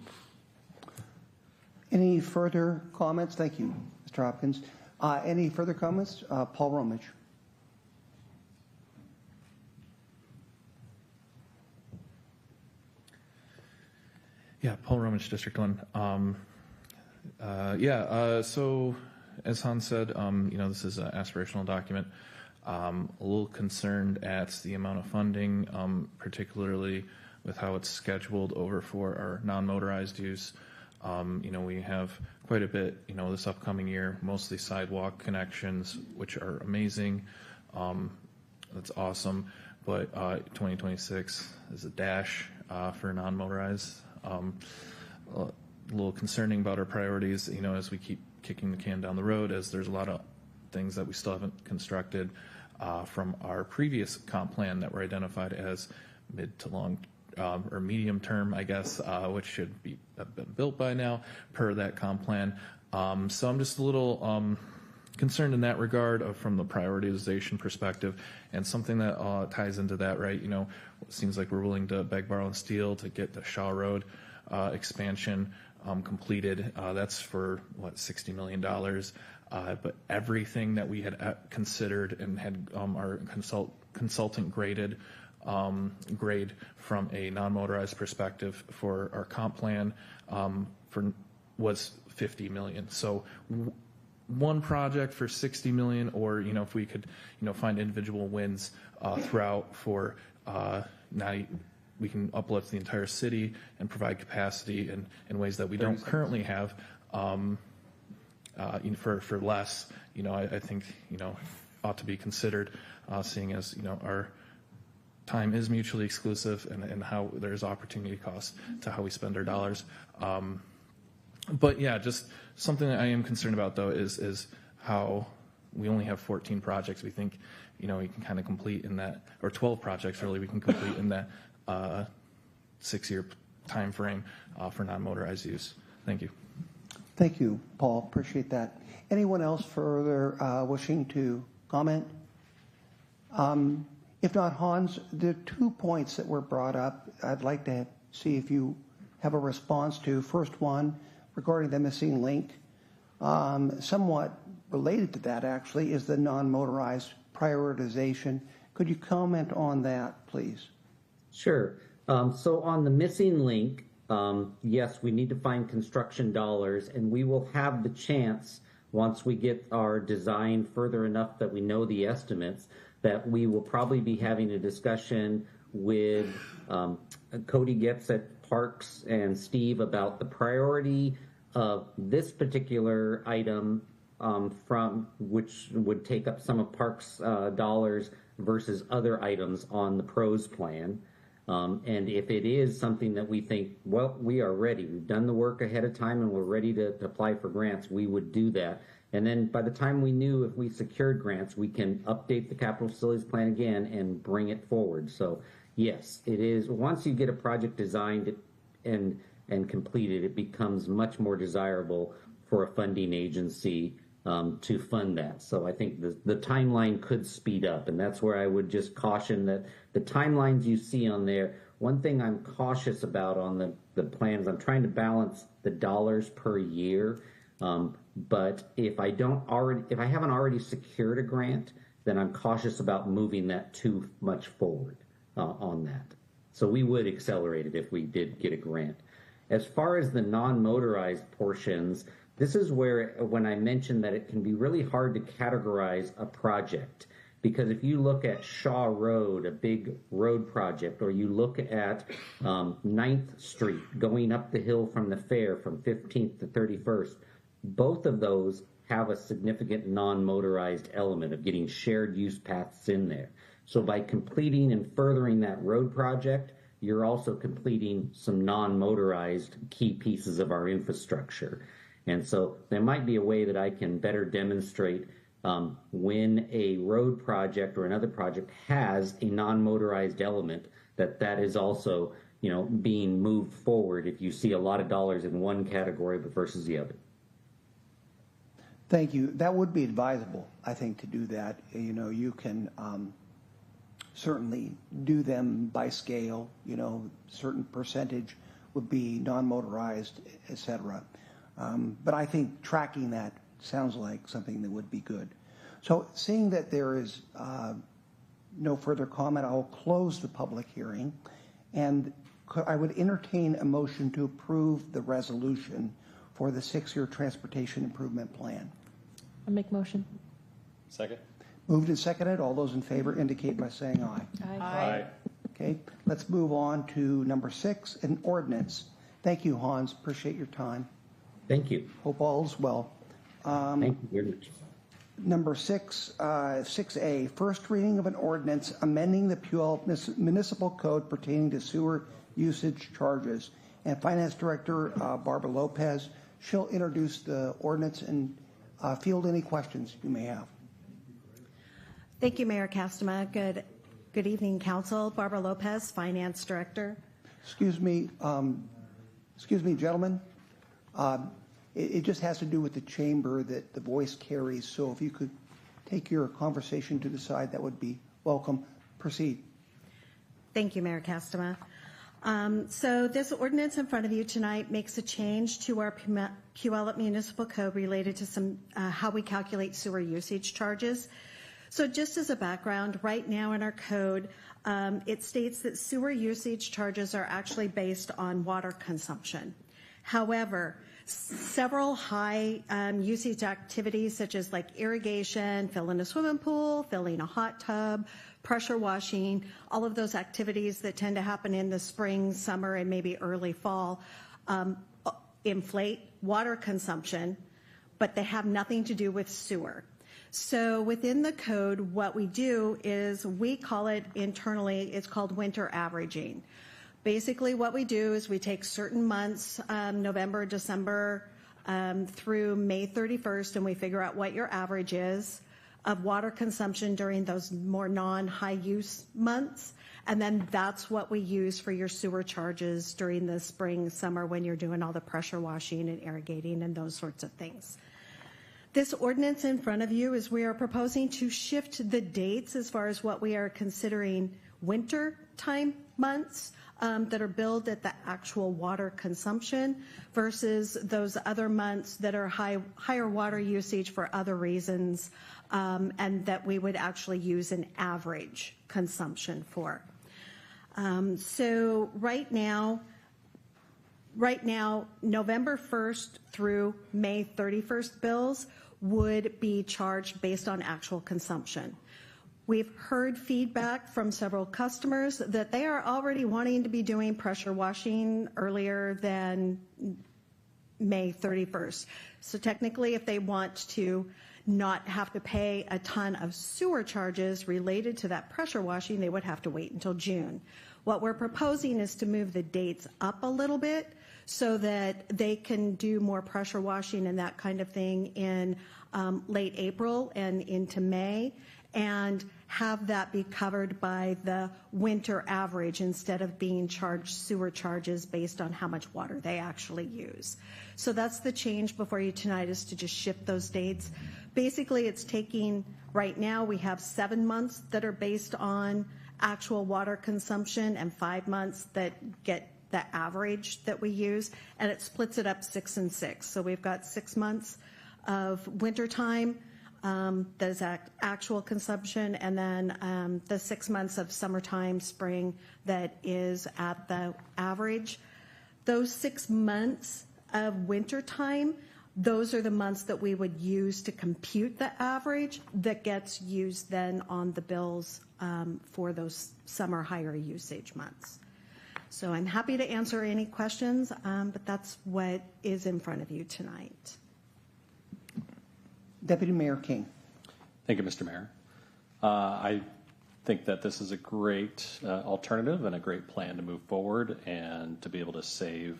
Any further comments? Thank you, Mr. Hopkins. Any further comments? Paul Romich. Yeah, Paul Romich, District 1. So as Hans said, this is an aspirational document. A little concerned at the amount of funding, particularly with how it's scheduled over for our non-motorized use. We have quite a bit, this upcoming year, mostly sidewalk connections, which are amazing. That's awesome. But 2026 is a dash for non-motorized. A little concerning about our priorities, as we keep kicking the can down the road, as there's a lot of things that we still haven't constructed from our previous comp plan that were identified as mid to long or medium term, I guess, which should have been built by now per that comp plan. So I'm just a little concerned in that regard from the prioritization perspective, and something that ties into that, right? It seems like we're willing to beg, borrow, and steal to get the Shaw Road expansion completed. That's for $60 million. But everything that we had considered and had our consultant graded grade from a non-motorized perspective for our comp plan was $50 million. So one project for $60 million, or if we could find individual wins throughout for now we can uplift the entire city and provide capacity in ways that we don't currently have for less. I think ought to be considered, seeing as our time is mutually exclusive, and how there's opportunity cost to how we spend our dollars. But yeah, just something that I am concerned about, though, is how we only have 14 projects. We think, we can kind of complete in that, or 12 projects really, we can complete in that 6-year time frame for non-motorized use. Thank you. Thank you, Paul. Appreciate that. Anyone else further wishing to comment? If not, Hans, there are 2 points that were brought up I'd like to see if you have a response to. First one, regarding the missing link. Somewhat related to that, actually, is the non-motorized prioritization. Could you comment on that, please? Sure. So on the missing link, yes, we need to find construction dollars, and we will have the chance, once we get our design further enough that we know the estimates, that we will probably be having a discussion with Cody Getz at Parks and Steve about the priority of this particular item from which would take up some of Parks' dollars versus other items on the pros plan. And if it is something that we think, well, we are ready, we've done the work ahead of time and we're ready to apply for grants, we would do that. And then by the time we knew if we secured grants, we can update the capital facilities plan again and bring it forward. So yes, it is. Once you get a project designed and completed, it becomes much more desirable for a funding agency to fund that. So I think the timeline could speed up, and that's where I would just caution that the timelines you see on there, one thing I'm cautious about on the plans, I'm trying to balance the dollars per year. But if I haven't already secured a grant, then I'm cautious about moving that too much forward on that. So we would accelerate it if we did get a grant. As far as the non-motorized portions, this is where, when I mentioned that it can be really hard to categorize a project, because if you look at Shaw Road, a big road project, or you look at 9th Street going up the hill from the fair from 15th to 31st, both of those have a significant non-motorized element of getting shared use paths in there. So by completing and furthering that road project, you're also completing some non-motorized key pieces of our infrastructure. And so there might be a way that I can better demonstrate when a road project or another project has a non-motorized element, that is also, being moved forward if you see a lot of dollars in one category but versus the other. Thank you. That would be advisable, I think, to do that. You can certainly do them by scale. Certain percentage would be non-motorized, et cetera. But I think tracking that sounds like something that would be good. So seeing that there is no further comment, I'll close the public hearing. And I would entertain a motion to approve the resolution for the 6-year transportation improvement plan. I'll make motion. Second. Moved and seconded. All those in favor indicate by saying aye. Aye. Okay, let's move on to number 6, an ordinance. Thank you, Hans. Appreciate your time. Thank you. Hope all is well. Thank you very much. Number 6A, first reading of an ordinance amending the Puyallup Municipal Code pertaining to sewer usage charges. And Finance Director Barbara Lopez, she'll introduce the ordinance and field any questions you may have. Thank you, Mayor Castema. Good evening, Council. Barbara Lopez, Finance Director. Excuse me, gentlemen. It just has to do with the chamber that the voice carries. So if you could take your conversation to the side, that would be welcome. Proceed. Thank you, Mayor Castema. So this ordinance in front of you tonight makes a change to our Puyallup Municipal Code related to some how we calculate sewer usage charges. So just as a background, right now in our code, it states that sewer usage charges are actually based on water consumption. However, several high usage activities such as like irrigation, filling a swimming pool, filling a hot tub, pressure washing, all of those activities that tend to happen in the spring, summer, and maybe early fall inflate water consumption, but they have nothing to do with sewer. So within the code, what we do is we call it internally, it's called winter averaging. Basically what we do is we take certain months, November, December, through May 31st, and we figure out what your average is of water consumption during those more non-high use months. And then that's what we use for your sewer charges during the spring, summer, when you're doing all the pressure washing and irrigating and those sorts of things. This ordinance in front of you is we are proposing to shift the dates as far as what we are considering winter time months that are billed at the actual water consumption versus those other months that are higher water usage for other reasons, and that we would actually use an average consumption for. So right now, November 1st through May 31st bills would be charged based on actual consumption. We've heard feedback from several customers that they are already wanting to be doing pressure washing earlier than May 31st. So technically, if they want to not have to pay a ton of sewer charges related to that pressure washing, they would have to wait until June. What we're proposing is to move the dates up a little bit so that they can do more pressure washing and that kind of thing in late April and into May, and have that be covered by the winter average instead of being charged sewer charges based on how much water they actually use. So that's the change before you tonight, is to just shift those dates. Basically, it's taking, right now we have 7 months that are based on actual water consumption and 5 months that get the average that we use, and it splits it up 6 and 6. So we've got 6 months of winter time that is actual consumption, and then the 6 months of summertime, spring, that is at the average. Those 6 months of winter time, those are the months that we would use to compute the average that gets used then on the bills for those summer higher usage months. So I'm happy to answer any questions, but that's what is in front of you tonight. Deputy Mayor King. Thank you, Mr. Mayor. I think that this is a great alternative and a great plan to move forward and to be able to save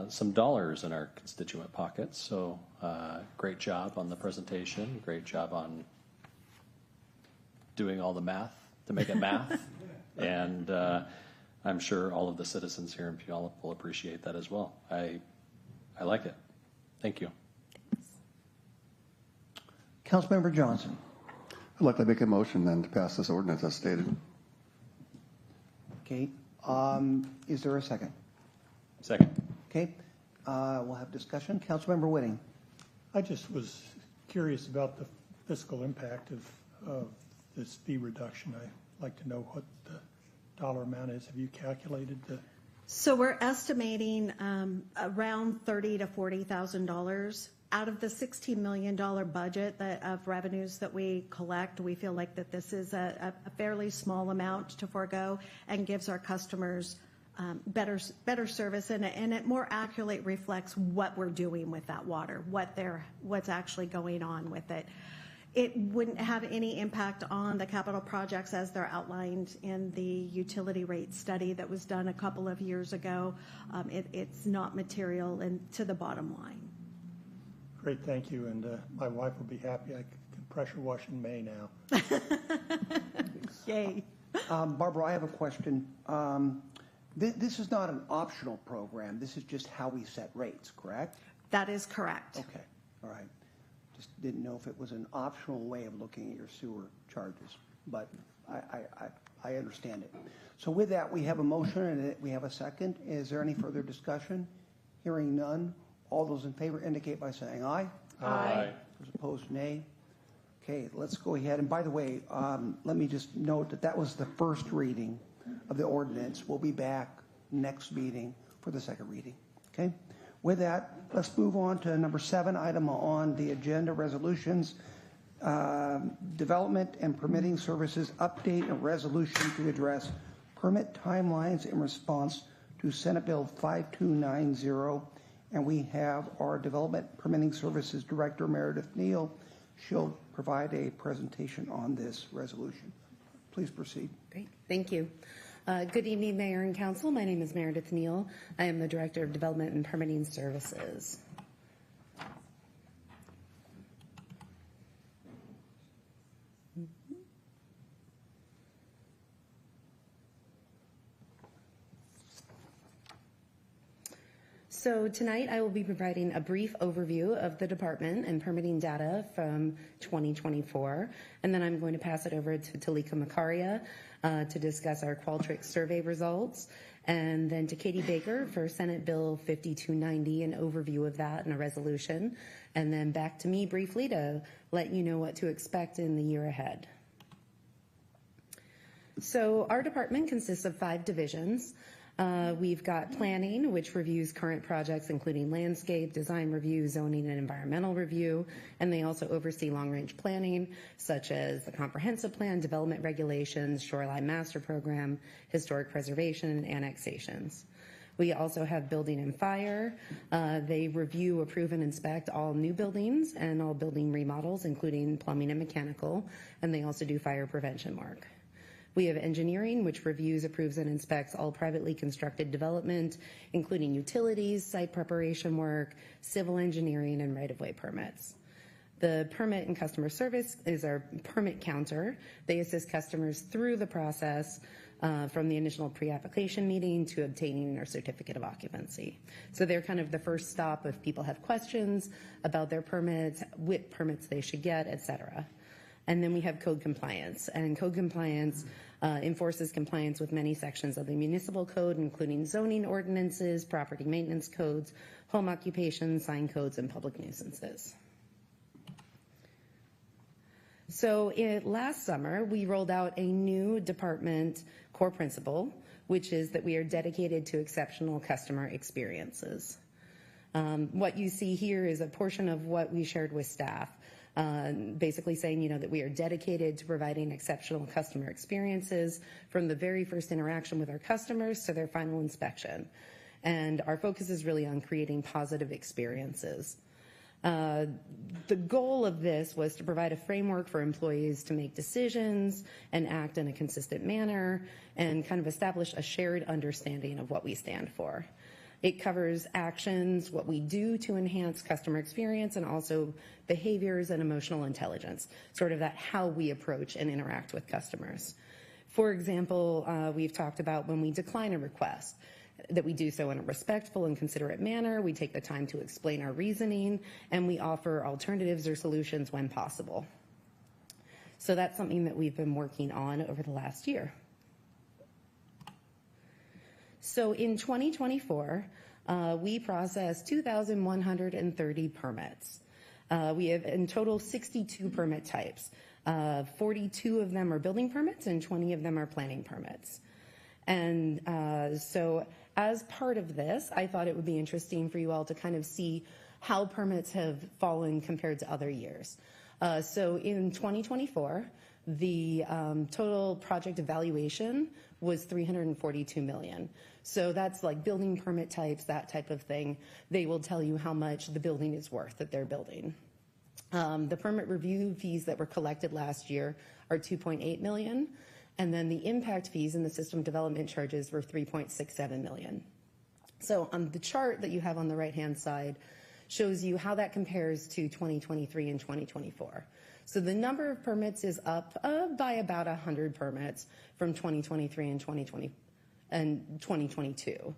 some dollars in our constituent pockets. So great job on the presentation. Great job on doing all the math to make it math. And I'm sure all of the citizens here in Puyallup will appreciate that as well. I like it. Thank you. Councilmember Johnson. I'd like to make a motion then to pass this ordinance as stated. Okay. Is there a second? Second. Okay. We'll have discussion. Councilmember Whitting. I just was curious about the fiscal impact of this fee reduction. I'd like to know what the dollar amount is. Have you calculated the? So we're estimating around $30,000 to $40,000. Out of the $16 million budget of revenues that we collect, we feel like that this is a fairly small amount to forego and gives our customers better service, and it more accurately reflects what we're doing with that water, what's actually going on with it. It wouldn't have any impact on the capital projects as they're outlined in the utility rate study that was done a couple of years ago. It's not material to the bottom line. Great, thank you. And my wife will be happy. I can pressure wash in May now. Yay. Barbara, I have a question. This is not an optional program. This is just how we set rates, correct? That is correct. Okay, all right. Just didn't know if it was an optional way of looking at your sewer charges, but I understand it. So with that, we have a motion and we have a second. Is there any further discussion? Hearing none. All those in favor indicate by saying aye. Aye. Those opposed, nay. Okay, let's go ahead. And by the way, let me just note that that was the first reading of the ordinance. We'll be back next meeting for the second reading. Okay? With that, let's move on to number 7 item on the agenda, resolutions, development and permitting services update and resolution to address permit timelines in response to Senate Bill 5290. And we have our Development Permitting Services Director, Meredith Neal. She'll provide a presentation on this resolution. Please proceed. Great, thank you. Good evening, Mayor and Council. My name is Meredith Neal. I am the Director of Development and Permitting Services. So tonight I will be providing a brief overview of the department and permitting data from 2024, and then I'm going to pass it over to Talika Makaria to discuss our Qualtrics survey results, and then to Katie Baker for Senate Bill 5290, an overview of that and a resolution, and then back to me briefly to let you know what to expect in the year ahead. So our department consists of 5 divisions. We've got planning, which reviews current projects, including landscape, design review, zoning, and environmental review. And they also oversee long-range planning, such as the comprehensive plan, development regulations, shoreline master program, historic preservation, and annexations. We also have building and fire. They review, approve, and inspect all new buildings and all building remodels, including plumbing and mechanical. And they also do fire prevention work. We have engineering, which reviews, approves, and inspects all privately constructed development, including utilities, site preparation work, civil engineering, and right-of-way permits. The permit and customer service is our permit counter. They assist customers through the process from the initial pre-application meeting to obtaining their certificate of occupancy. So they're kind of the first stop if people have questions about their permits, what permits they should get, et cetera. And then we have code compliance. And code compliance enforces compliance with many sections of the municipal code, including zoning ordinances, property maintenance codes, home occupation, sign codes, and public nuisances. So last summer, we rolled out a new department core principle, which is that we are dedicated to exceptional customer experiences. What you see here is a portion of what we shared with staff, basically saying, that we are dedicated to providing exceptional customer experiences from the very first interaction with our customers to their final inspection. And our focus is really on creating positive experiences. The goal of this was to provide a framework for employees to make decisions and act in a consistent manner and kind of establish a shared understanding of what we stand for. It covers actions, what we do to enhance customer experience, and also behaviors and emotional intelligence, sort of that how we approach and interact with customers. For example, we've talked about when we decline a request, that we do so in a respectful and considerate manner. We take the time to explain our reasoning, and we offer alternatives or solutions when possible. So that's something that we've been working on over the last year. So in 2024, we processed 2,130 permits. We have in total 62 permit types. 42 of them are building permits and 20 of them are planning permits. And so as part of this, I thought it would be interesting for you all to kind of see how permits have fallen compared to other years. So in 2024, the total project evaluation was $342 million. So that's like building permit types, that type of thing. They will tell you how much the building is worth that they're building. The permit review fees that were collected last year are $2.8 million. And then the impact fees and the system development charges were $3.67 million. So on the chart that you have on the right-hand side shows you how that compares to 2023 and 2024. So the number of permits is up by about 100 permits from 2023 and 2022.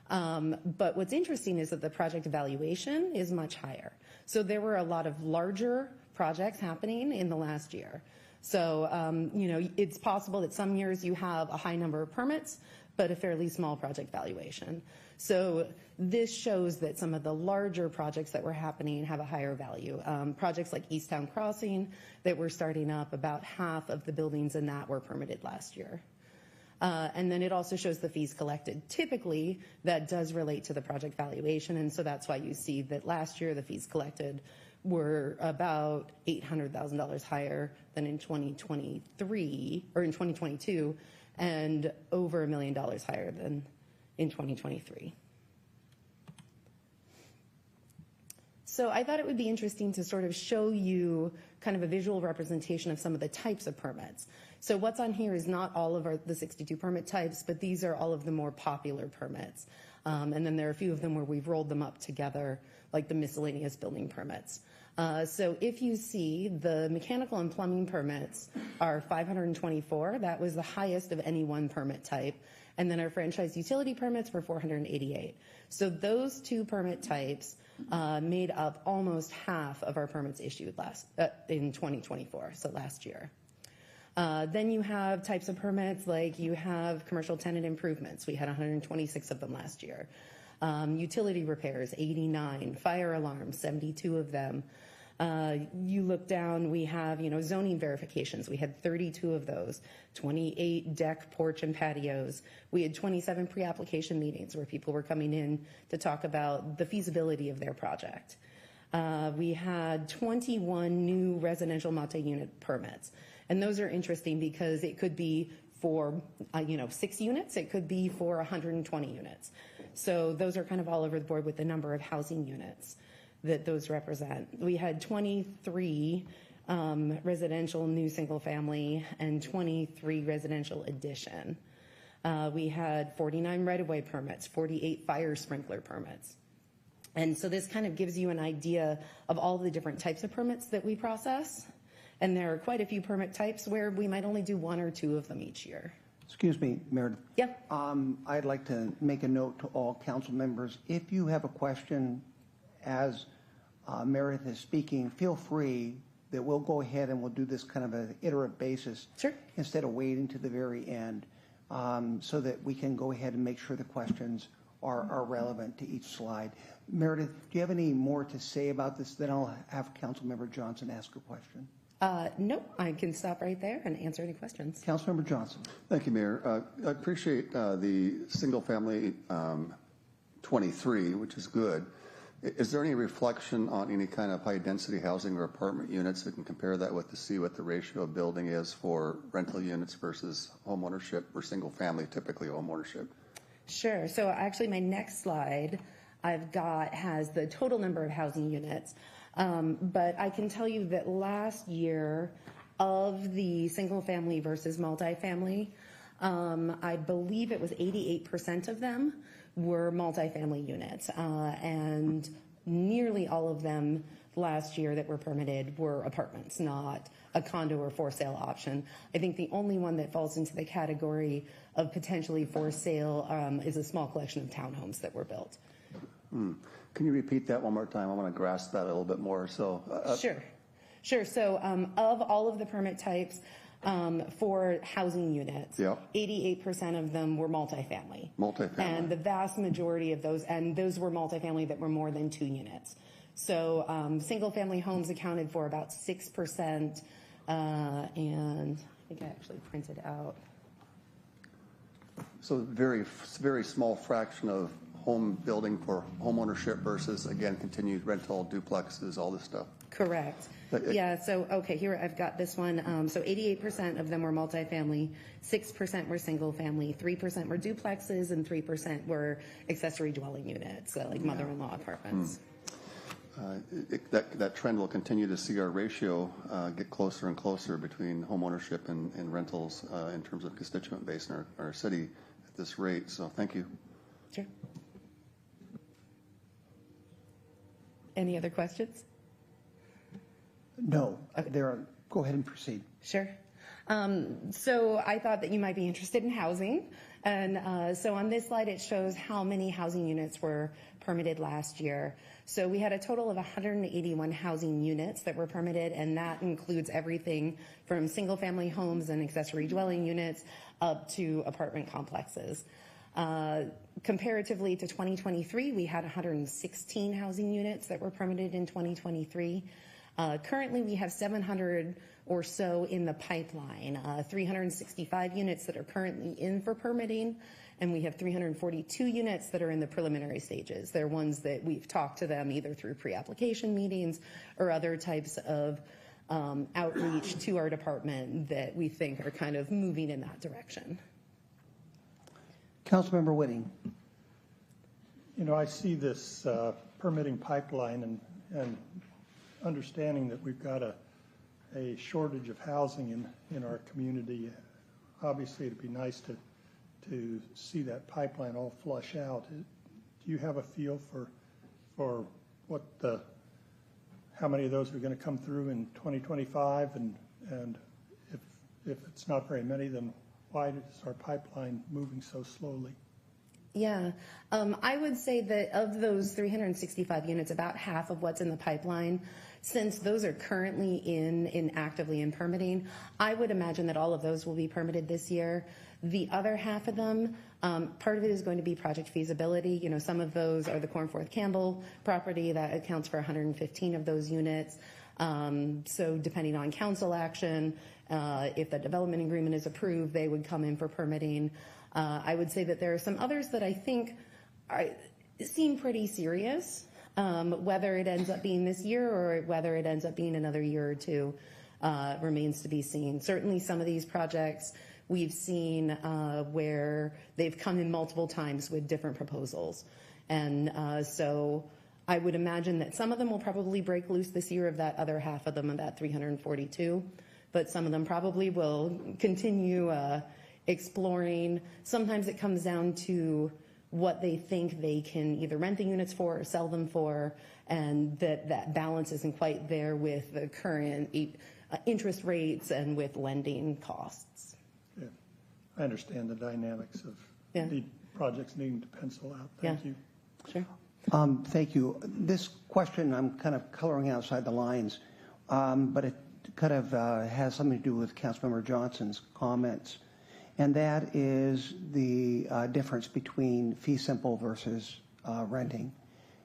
But what's interesting is that the project evaluation is much higher. So there were a lot of larger projects happening in the last year. So, it's possible that some years you have a high number of permits, but a fairly small project valuation. So this shows that some of the larger projects that were happening have a higher value. Projects like Easttown Crossing that were starting up, about half of the buildings in that were permitted last year. And then it also shows the fees collected. Typically, that does relate to the project valuation, and so that's why you see that last year the fees collected were about $800,000 higher than in 2023 or in 2022, and over $1 million higher than in 2023. So I thought it would be interesting to sort of show you kind of a visual representation of some of the types of permits. So what's on here is not all of the 62 permit types, but these are all of the more popular permits. And then there are a few of them where we've rolled them up together, like the miscellaneous building permits. So if you see, the mechanical and plumbing permits are 524. That was the highest of any one permit type. And then our franchise utility permits were 488. So those two permit types made up almost half of our permits issued in 2024, so last year. Then you have types of permits like you have commercial tenant improvements. We had 126 of them last year. Utility repairs, 89. Fire alarms, 72 of them. You look down, we have, zoning verifications. We had 32 of those, 28 deck, porch, and patios. We had 27 pre-application meetings where people were coming in to talk about the feasibility of their project. We had 21 new residential multi-unit permits. And those are interesting because it could be for, 6 units. It could be for 120 units. So those are kind of all over the board with the number of housing units that those represent. We had 23 residential new single family, and 23 residential addition. We had 49 right-of-way permits, 48 fire sprinkler permits. And so this kind of gives you an idea of all the different types of permits that we process. And there are quite a few permit types where we might only do 1 or 2 of them each year. Excuse me, Meredith. Yeah. I'd like to make a note to all council members. If you have a question as Meredith is speaking, feel free that we'll go ahead and we'll do this kind of an iterative basis. Sure. Instead of waiting to the very end, so that we can go ahead and make sure the questions are relevant to each slide. Meredith, do you have any more to say about this? Then I'll have Councilmember Johnson ask a question. Nope, I can stop right there and answer any questions. Councilmember Johnson. Thank you, Mayor. I appreciate the single-family 23, which is good. Is there any reflection on any kind of high-density housing or apartment units? We can compare that with to see what the ratio of building is for rental units versus home ownership or single-family, typically home ownership. Sure. So actually, my next slide I've got has the total number of housing units. But I can tell you that last year, of the single family versus multifamily, I believe it was 88% of them were multifamily units. And nearly all of them last year that were permitted were apartments, not a condo or for sale option. I think the only one that falls into the category of potentially for sale is a small collection of townhomes that were built. Can you repeat that one more time? I want to grasp that a little bit more. So Sure. So of all of the permit types for housing units, 88% of them were multifamily. And the vast majority of those, and those were multifamily that were more than 2 units. So single family homes accounted for about 6%, and I think I actually printed out. So very small fraction of home building for home ownership versus, again, continued rental, duplexes, all this stuff. Correct. Yeah, so, okay, here I've got this one. So 88% of them were multifamily, 6% were single family, 3% were duplexes, and 3% were accessory dwelling units, like mother-in-law apartments. That trend will continue to see our ratio get closer and closer between home ownership and rentals in terms of constituent base in our city at this rate. So thank you. Sure. Any other questions? No. Go ahead and proceed. Sure. So I thought that you might be interested in housing. And so on this slide, it shows how many housing units were permitted last year. So we had a total of 181 housing units that were permitted, and that includes everything from single-family homes and accessory dwelling units up to apartment complexes. Comparatively to 2023, we had 116 housing units that were permitted in 2023. Currently, we have 700 or so in the pipeline, 365 units that are currently in for permitting, and we have 342 units that are in the preliminary stages. They're ones that we've talked to them either through pre-application meetings or other types of outreach to our department that we think are kind of moving in that direction. Councilmember Whitting. You know, I see this permitting pipeline and understanding that we've got a shortage of housing in our community. Obviously, it'd be nice to see that pipeline all flush out. Do you have a feel for what how many of those are going to come through in 2025? And if it's not very many, then why is our pipeline moving so slowly? Yeah, I would say that of those 365 units, about half of what's in the pipeline, since those are currently actively in permitting, I would imagine that all of those will be permitted this year. The other half of them, part of it is going to be project feasibility. You know, some of those are the Cornforth Campbell property that accounts for 115 of those units. So depending on council action, if the development agreement is approved, they would come in for permitting. I would say that there are some others that I think seem pretty serious. Whether it ends up being this year or whether it ends up being another year or two remains to be seen. Certainly some of these projects we've seen where they've come in multiple times with different proposals. And so I would imagine that some of them will probably break loose this year of that other half of them, of that 342, but some of them probably will continue exploring. Sometimes it comes down to what they think they can either rent the units for or sell them for, and that balance isn't quite there with the current interest rates and with lending costs. Yeah. I understand the dynamics of Yeah. the projects needing to pencil out. Thank you. Sure. Thank you. This question, I'm kind of coloring outside the lines, but it kind of has something to do with Councilmember Johnson's comments, and that is the difference between fee simple versus renting,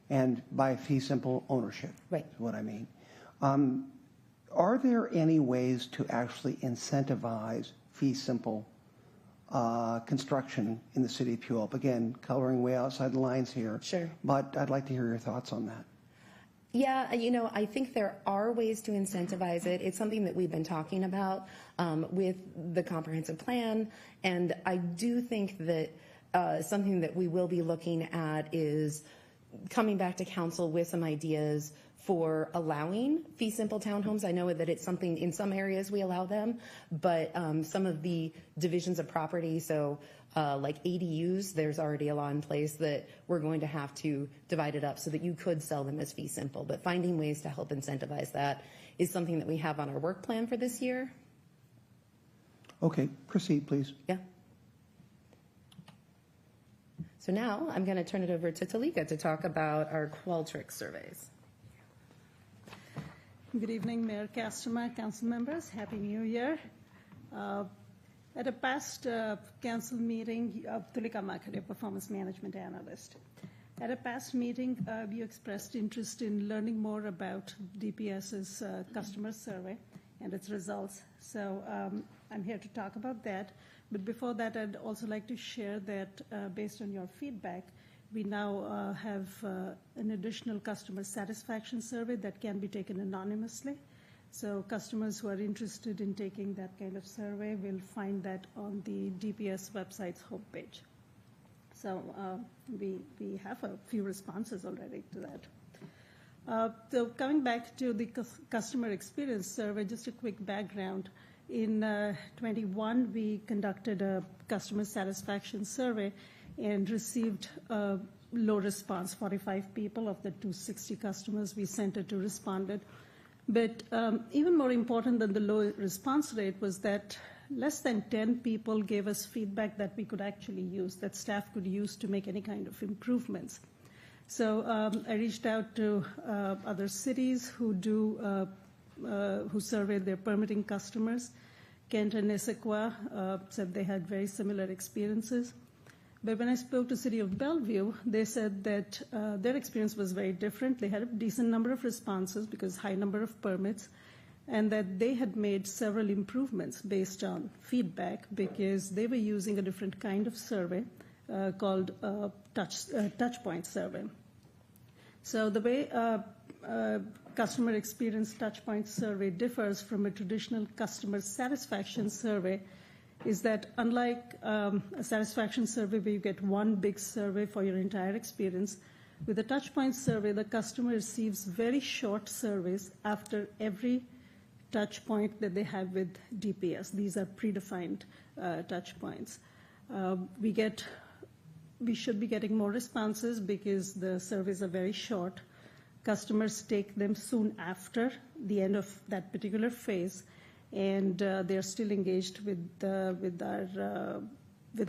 and by fee simple, ownership. Right. Is what I mean. Are there any ways to actually incentivize fee simple construction in the city of Puyallup? Again, coloring way outside the lines here. Sure. But I'd like to hear your thoughts on that. Yeah, I think there are ways to incentivize it. It's something that we've been talking about with the comprehensive plan, and I do think that something that we will be looking at is coming back to council with some ideas for allowing fee simple townhomes. I know that it's something in some areas we allow them, but some of the divisions of property, so like ADUs, there's already a law in place that we're going to have to divide it up so that you could sell them as fee simple. But finding ways to help incentivize that is something that we have on our work plan for this year. Okay, proceed, please. Yeah. So now I'm going to turn it over to Talika to talk about our Qualtrics surveys. Good evening, Mayor Casterma, council members. Happy New Year. At a past council meeting, Tulika Makade, performance management analyst. At a past meeting, you expressed interest in learning more about DPS's customer survey and its results. So I'm here to talk about that. But before that, I'd also like to share that based on your feedback, we now have an additional customer satisfaction survey that can be taken anonymously. So customers who are interested in taking that kind of survey will find that on the DPS website's homepage. So we have a few responses already to that. So coming back to the customer experience survey, just a quick background. In 21, we conducted a customer satisfaction survey and received a low response. 45 people of the 260 customers we sent it to responded. But even more important than the low response rate was that less than 10 people gave us feedback that we could actually use, that staff could use to make any kind of improvements. So I reached out to other cities who survey their permitting customers. Kent and Issaquah said they had very similar experiences. But when I spoke to City of Bellevue, they said that their experience was very different. They had a decent number of responses because high number of permits, and that they had made several improvements based on feedback because they were using a different kind of survey called a touchpoint survey. So the way customer experience touchpoint survey differs from a traditional customer satisfaction survey is that unlike a satisfaction survey where you get one big survey for your entire experience, with a touchpoint survey, the customer receives very short surveys after every touch point that they have with DPS. These are predefined touch points. We should be getting more responses because the surveys are very short. Customers take them soon after the end of that particular phase, and they're still engaged with the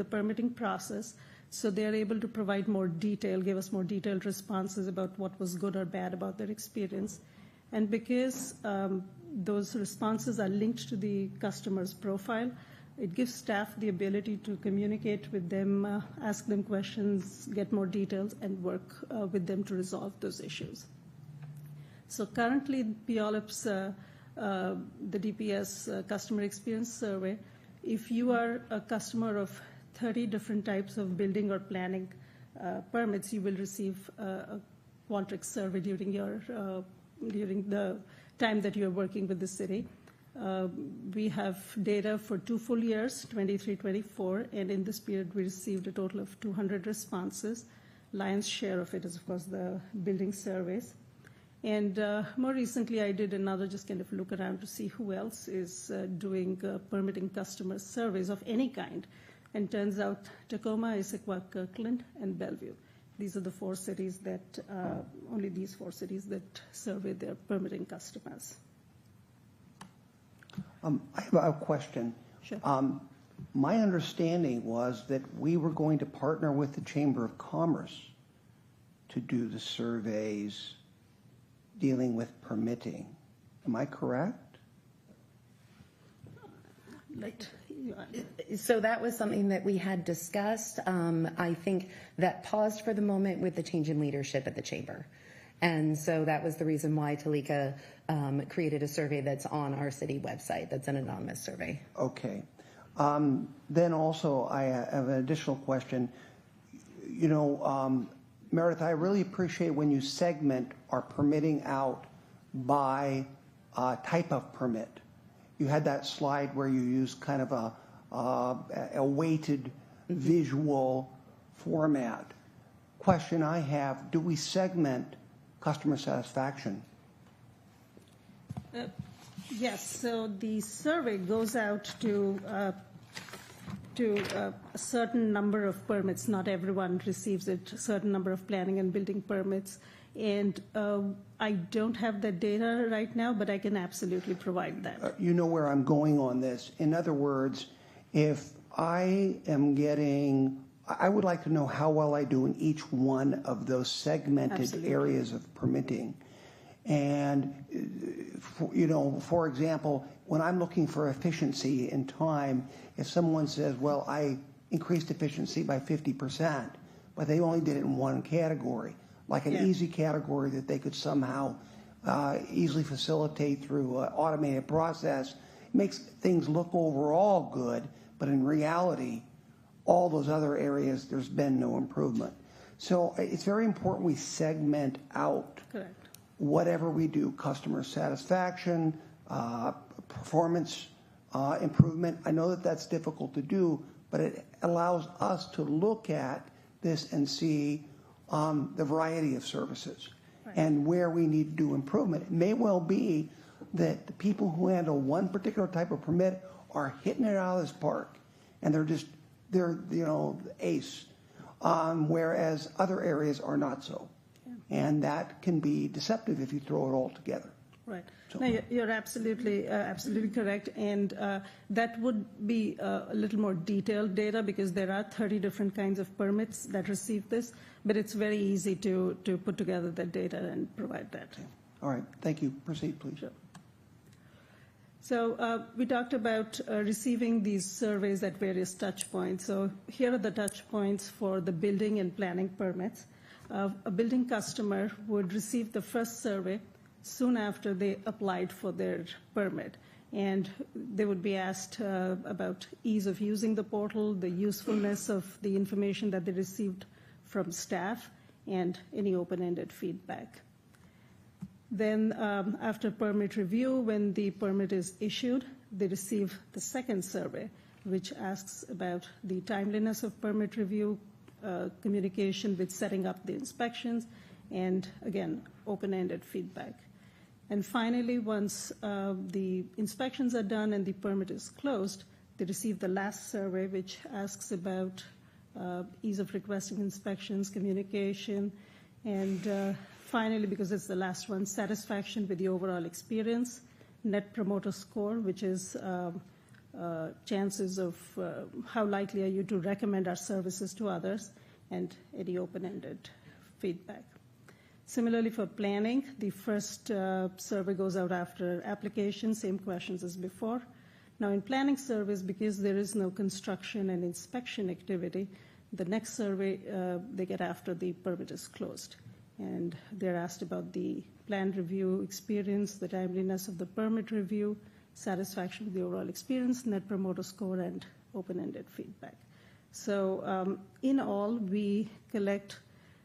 permitting process. So they're able to provide more detail, give us more detailed responses about what was good or bad about their experience. And because those responses are linked to the customer's profile, it gives staff the ability to communicate with them, ask them questions, get more details, and work with them to resolve those issues. So currently, Puyallup's the DPS customer experience survey, if you are a customer of 30 different types of building or planning permits, you will receive a Qualtrics survey during the time that you're working with the city. We have data for 2 full years, 23-24, and in this period we received a total of 200 responses. lion's share of it is, of course, the building surveys. And more recently, I did another just kind of look around to see who else is doing permitting customer surveys of any kind. And turns out Tacoma, Issaquah, Kirkland, and Bellevue. These are the four cities that, only these four cities that survey their permitting customers. I have a question. Sure. My understanding was that we were going to partner with the Chamber of Commerce to do the surveys dealing with permitting. Am I correct? So that was something that we had discussed. I think that paused for the moment with the change in leadership at the chamber. And so that was the reason why Talika created a survey that's on our city website. That's an anonymous survey. Okay. Then also I have an additional question. You know, Meredith, I really appreciate when you segment our permitting out by type of permit. You had that slide where you used kind of a weighted visual format. Question I have, do we segment customer satisfaction? Yes, so the survey goes out to a certain number of permits. Not everyone receives it, a certain number of planning and building permits. And I don't have that data right now, but I can absolutely provide that. You know where I'm going on this. In other words, if I am getting, I would like to know how well I do in each one of those segmented Absolutely. areas of permitting. And, you know, for example, when I'm looking for efficiency in time, if someone says, well, I increased efficiency by 50%, but they only did it in one category, like an easy category that they could somehow easily facilitate through an automated process, makes things look overall good, but in reality, all those other areas, there's been no improvement. So it's very important we segment out Correct. whatever we do, customer satisfaction, performance improvement. I know that that's difficult to do, but it allows us to look at this and see the variety of services and where we need to do improvement. It may well be that the people who handle one particular type of permit are hitting it out of this park, and they're you know, ace, whereas other areas are not so. And that can be deceptive if you throw it all together. Right. No, you're absolutely correct, and that would be a little more detailed data because there are 30 different kinds of permits that receive this, but it's very easy to put together that data and provide that. All right. Thank you. Proceed, please. Sure. So we talked about receiving these surveys at various touch points. So here are the touch points for the building and planning permits. A building customer would receive the first survey soon after they applied for their permit. And they would be asked about ease of using the portal, the usefulness of the information that they received from staff, and any open-ended feedback. Then after permit review, when the permit is issued, they receive the second survey, which asks about the timeliness of permit review, communication with setting up the inspections, and again, open-ended feedback. And finally, once the inspections are done and the permit is closed, they receive the last survey, which asks about ease of requesting inspections, communication, and finally, because it's the last one, satisfaction with the overall experience, net promoter score, which is chances of how likely are you to recommend our services to others, and any open-ended feedback. Similarly, for planning, the first survey goes out after application, same questions as before. Now, in planning surveys, because there is no construction and inspection activity, the next survey they get after the permit is closed. And they're asked about the plan review experience, the timeliness of the permit review, satisfaction with the overall experience, net promoter score, and open-ended feedback. So in all, we collect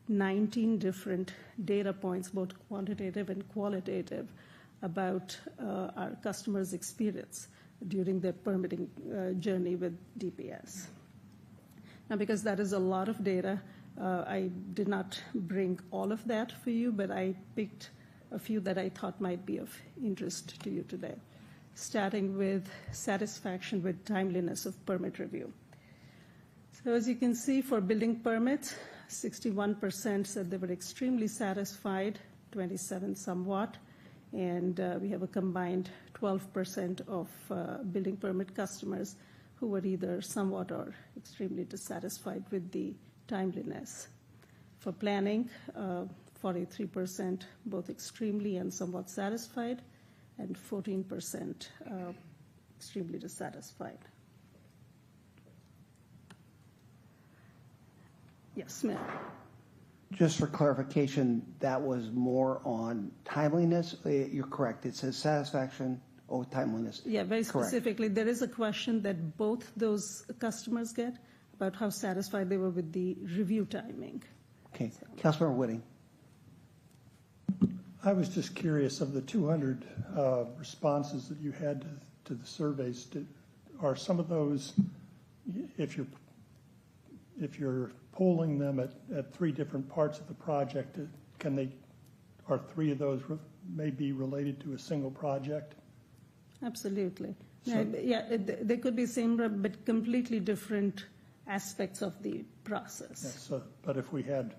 19 different data points, both quantitative and qualitative, about our customers' experience during their permitting journey with DPS. Now, because that is a lot of data, I did not bring all of that for you, but I picked a few that I thought might be of interest to you today, starting with satisfaction with timeliness of permit review. So as you can see, for building permits, 61% said they were extremely satisfied, 27 somewhat, and we have a combined 12% of building permit customers who were either somewhat or extremely dissatisfied with the timeliness. For planning, 43% both extremely and somewhat satisfied, and 14% extremely dissatisfied. Yes, ma'am. Just for clarification, that was more on timeliness. You're correct. It says satisfaction or timeliness. Yeah, very specifically, there is a question that both those customers get about how satisfied they were with the review timing. Okay. Councilmember Whitting. I was just curious, of the 200 responses that you had to the surveys, are some of those, if you're polling them at three different parts of the project, are three of those may be related to a single project? Absolutely. They could be same, but completely different aspects of the process. Yeah, but if we had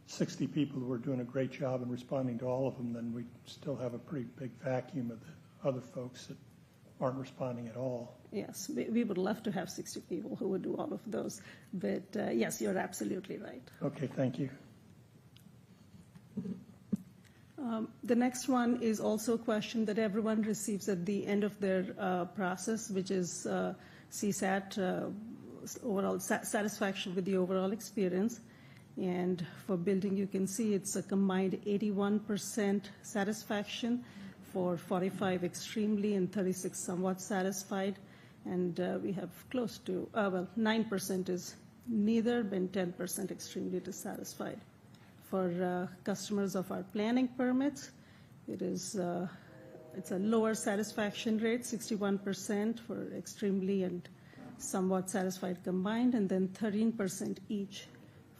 60 people who were doing a great job in responding to all of them, then we still have a pretty big vacuum of the other folks that aren't responding at all. Yes, we would love to have 60 people who would do all of those, but yes, you're absolutely right. Okay, thank you. The next one is also a question that everyone receives at the end of their process, which is CSAT, overall satisfaction with the overall experience. And for building, you can see it's a combined 81% satisfaction, for 45 extremely and 36 somewhat satisfied. And we have close to, 9% is neither, and 10% extremely dissatisfied. For customers of our planning permits, it's a lower satisfaction rate, 61% for extremely and somewhat satisfied combined, and then 13% each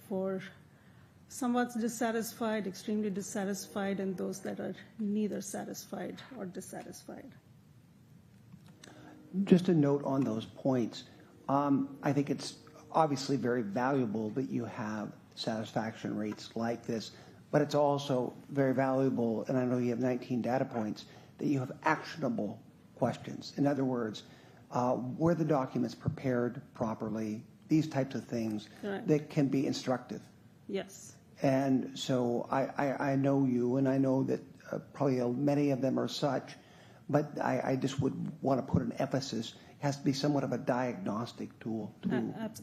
for somewhat dissatisfied, extremely dissatisfied, and those that are neither satisfied or dissatisfied. Just a note on those points. I think it's obviously very valuable that you have satisfaction rates like this, but it's also very valuable, and I know you have 19 data points, that you have actionable questions. In other words, were the documents prepared properly? These types of things that can be instructive. Yes. And so I know you, and I know that probably many of them are such, but I just would want to put an emphasis. It has to be somewhat of a diagnostic tool.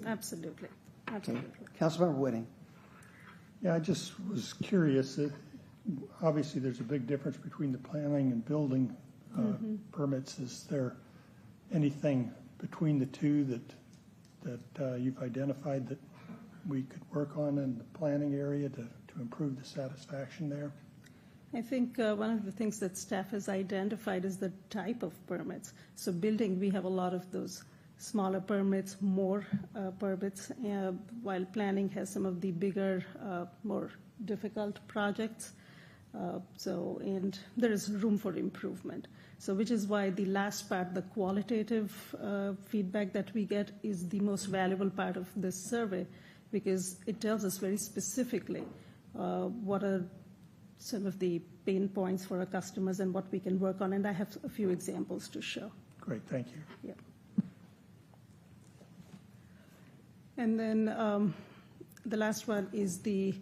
Absolutely. Okay. Councilmember Whitting. Yeah, I just was curious. Obviously, there's a big difference between the planning and building permits. Is there anything between the two that you've identified that we could work on in the planning area to improve the satisfaction there? I think one of the things that staff has identified is the type of permits. So building, we have a lot of those smaller permits, more permits, while planning has some of the bigger, more difficult projects. And there is room for improvement. So which is why the last part, the qualitative feedback that we get, is the most valuable part of this survey, because it tells us very specifically what are some of the pain points for our customers and what we can work on. And I have a few examples to show. Great, thank you. Yeah. And then the last one is the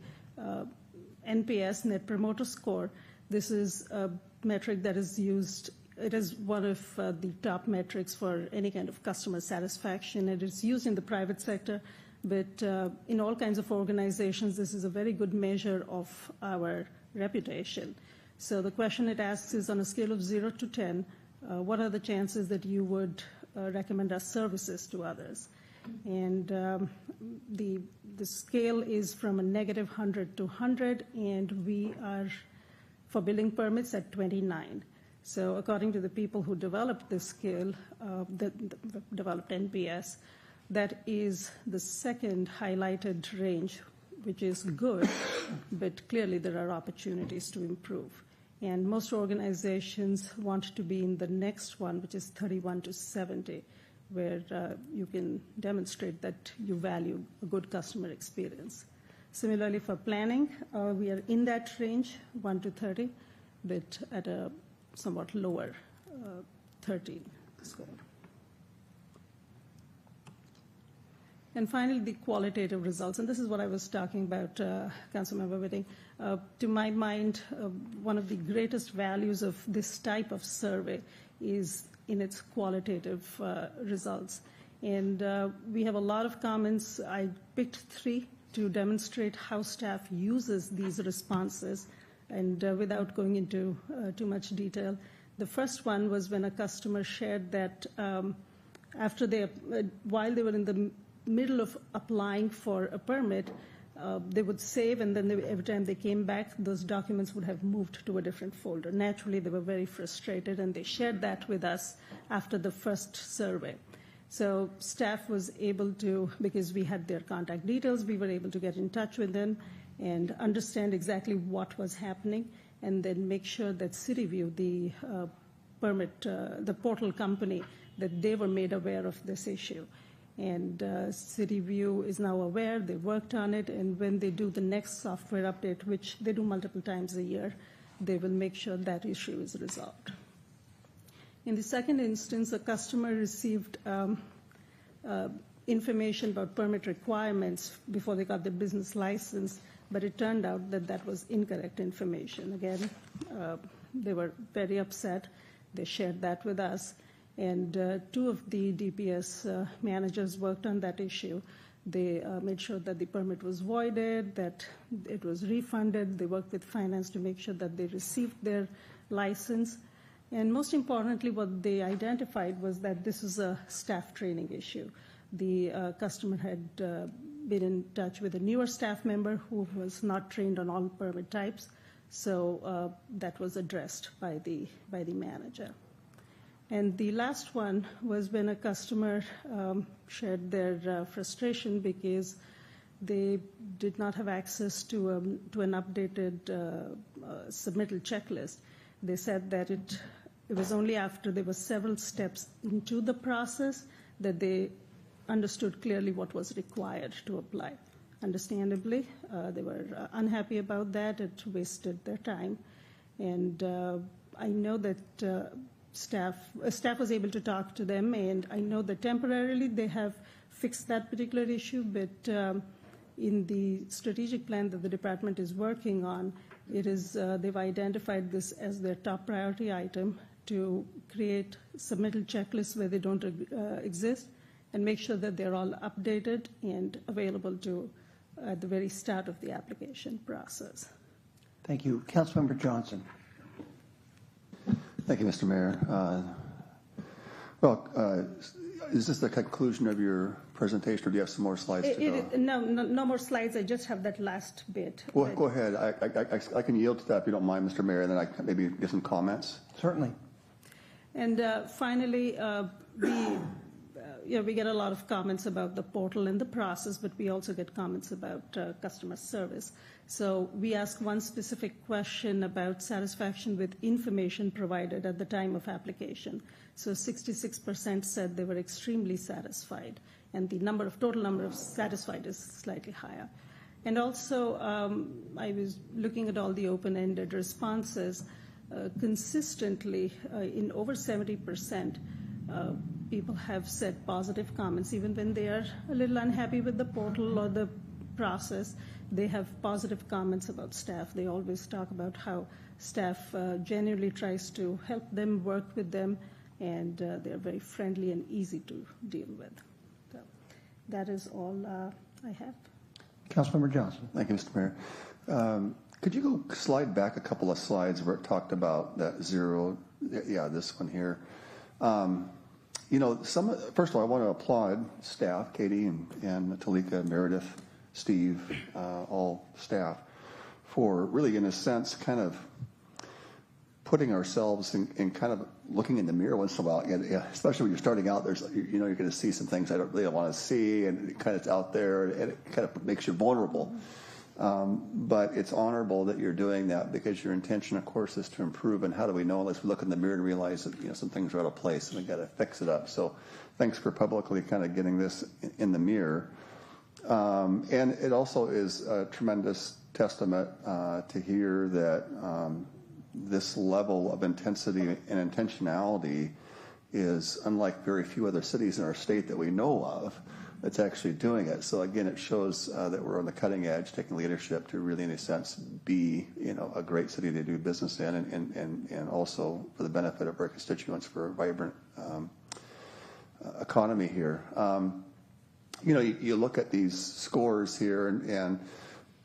NPS, Net Promoter Score. This is a metric that is used. It is one of the top metrics for any kind of customer satisfaction. It is used in the private sector, but in all kinds of organizations, this is a very good measure of our reputation. So the question it asks is, on a scale of 0 to 10, what are the chances that you would recommend our services to others? And the scale is from a negative 100 to 100, and we are, for building permits, at 29. So according to the people who developed this scale, that developed NPS, that is the second highlighted range which is good, but clearly there are opportunities to improve. And most organizations want to be in the next one, which is 31 to 70, where you can demonstrate that you value a good customer experience. Similarly, for planning, we are in that range, 1 to 30, but at a somewhat lower 13 score. And finally, the qualitative results, and this is what I was talking about, Councilmember Whitting. To my mind, one of the greatest values of this type of survey is in its qualitative results. And we have a lot of comments. I picked 3 to demonstrate how staff uses these responses, and without going into too much detail. The first one was when a customer shared that after they, while they were in the middle of applying for a permit, they would save, and then every time they came back, those documents would have moved to a different folder. Naturally, they were very frustrated, and they shared that with us after the first survey. So staff was able to, because we had their contact details, we were able to get in touch with them and understand exactly what was happening, and then make sure that CityView, the the portal company, that they were made aware of this issue. And CityView is now aware, they worked on it, and when they do the next software update, which they do multiple times a year, they will make sure that issue is resolved. In the second instance, a customer received information about permit requirements before they got their business license, but it turned out that that was incorrect information. Again, they were very upset. They shared that with us. And 2 of the DPS managers worked on that issue. They made sure that the permit was voided, that it was refunded. They worked with finance to make sure that they received their license. And most importantly, what they identified was that this is a staff training issue. The customer had been in touch with a newer staff member who was not trained on all permit types. So that was addressed by the manager. And the last one was when a customer shared their frustration because they did not have access to an updated submittal checklist. They said that it was only after there were several steps into the process that they understood clearly what was required to apply. Understandably, they were unhappy about that. It wasted their time. And I know that staff was able to talk to them, and I know that temporarily they have fixed that particular issue, but in the strategic plan that the department is working on, it is they've identified this as their top priority item to create submittal checklists where they don't exist and make sure that they're all updated and available to at the very start of the application process. Thank you. Councilmember Johnson. Thank you, Mr. Mayor. Is this the conclusion of your presentation, or do you have some more slides to go? No more slides. I just have that last bit. Well, go ahead. I can yield to that if you don't mind, Mr. Mayor, and then I can maybe give some comments. Certainly. And finally, we get a lot of comments about the portal and the process, but we also get comments about customer service. So we ask one specific question about satisfaction with information provided at the time of application. So 66% said they were extremely satisfied, and the total number of satisfied is slightly higher. And also, I was looking at all the open-ended responses. Consistently, in over 70%, people have said positive comments, even when they are a little unhappy with the portal or the process. They have positive comments about staff. They always talk about how staff genuinely tries to help them, work with them, and they're very friendly and easy to deal with. So that is all I have. Councilmember Johnson. Thank you, Mr. Mayor. Could you go slide back a couple of slides where it talked about that zero? Yeah, this one here. First of all, I want to applaud staff, Katie and Talika, Meredith, Steve, all staff, for really, in a sense, kind of putting ourselves in kind of looking in the mirror once in a while. And, especially when you're starting out, you're going to see some things I don't really want to see, and it kind of out there, and it kind of makes you vulnerable. But it's honorable that you're doing that because your intention, of course, is to improve. And how do we know unless we look in the mirror and realize that some things are out of place and we got to fix it up. So thanks for publicly kind of getting this in the mirror. And it also is a tremendous testament to hear that this level of intensity and intentionality is unlike very few other cities in our state that we know of that's actually doing it. So again, it shows that we're on the cutting edge, taking leadership to really, in a sense, be a great city to do business in, and also for the benefit of our constituents for a vibrant economy here. You look at these scores here, and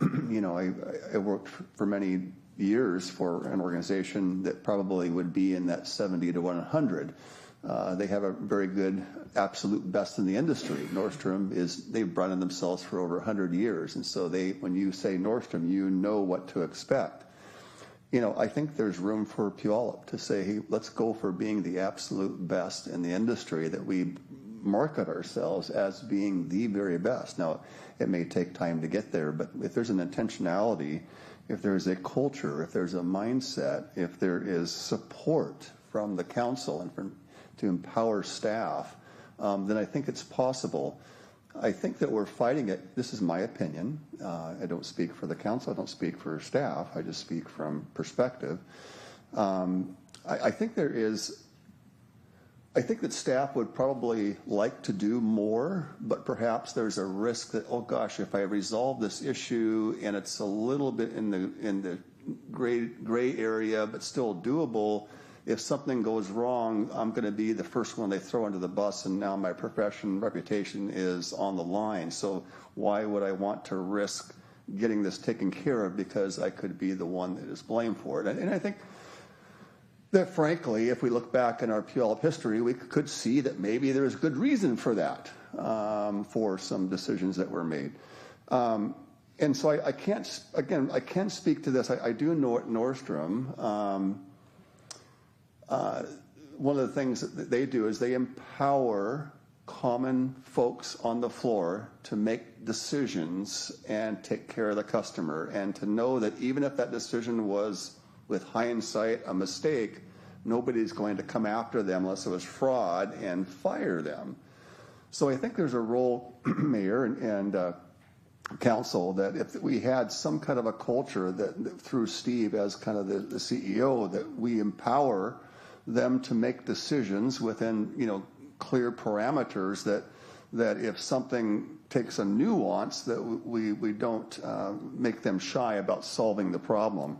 I worked for many years for an organization that probably would be in that 70 to 100. They have a very good absolute best in the industry. Nordstrom they've branded themselves for over 100 years. And so when you say Nordstrom, you know what to expect. I think there's room for Puyallup to say, hey, let's go for being the absolute best in the industry, that we market ourselves as being the very best. Now, it may take time to get there, but if there's an intentionality, if there's a culture, if there's a mindset, if there is support from the council and to empower staff, then I think it's possible. I think that we're fighting it. This is my opinion. I don't speak for the council. I don't speak for staff. I just speak from perspective. I think that staff would probably like to do more, but perhaps there's a risk that, oh gosh, if I resolve this issue and it's a little bit in the gray area, but still doable, if something goes wrong, I'm going to be the first one they throw under the bus, and now my profession reputation is on the line. So why would I want to risk getting this taken care of because I could be the one that is blamed for it? And I think that, frankly, if we look back in our Puyallup history, we could see that maybe there's good reason for that, for some decisions that were made. And so I can't speak to this. I do know at Nordstrom, one of the things that they do is they empower common folks on the floor to make decisions and take care of the customer, and to know that even if that decision was, with hindsight, a mistake, nobody's going to come after them unless it was fraud and fire them. So I think there's a role, Mayor and Council, that if we had some kind of a culture that through Steve as kind of the CEO, that we empower them to make decisions within clear parameters, that if something takes a nuance, that we don't make them shy about solving the problem.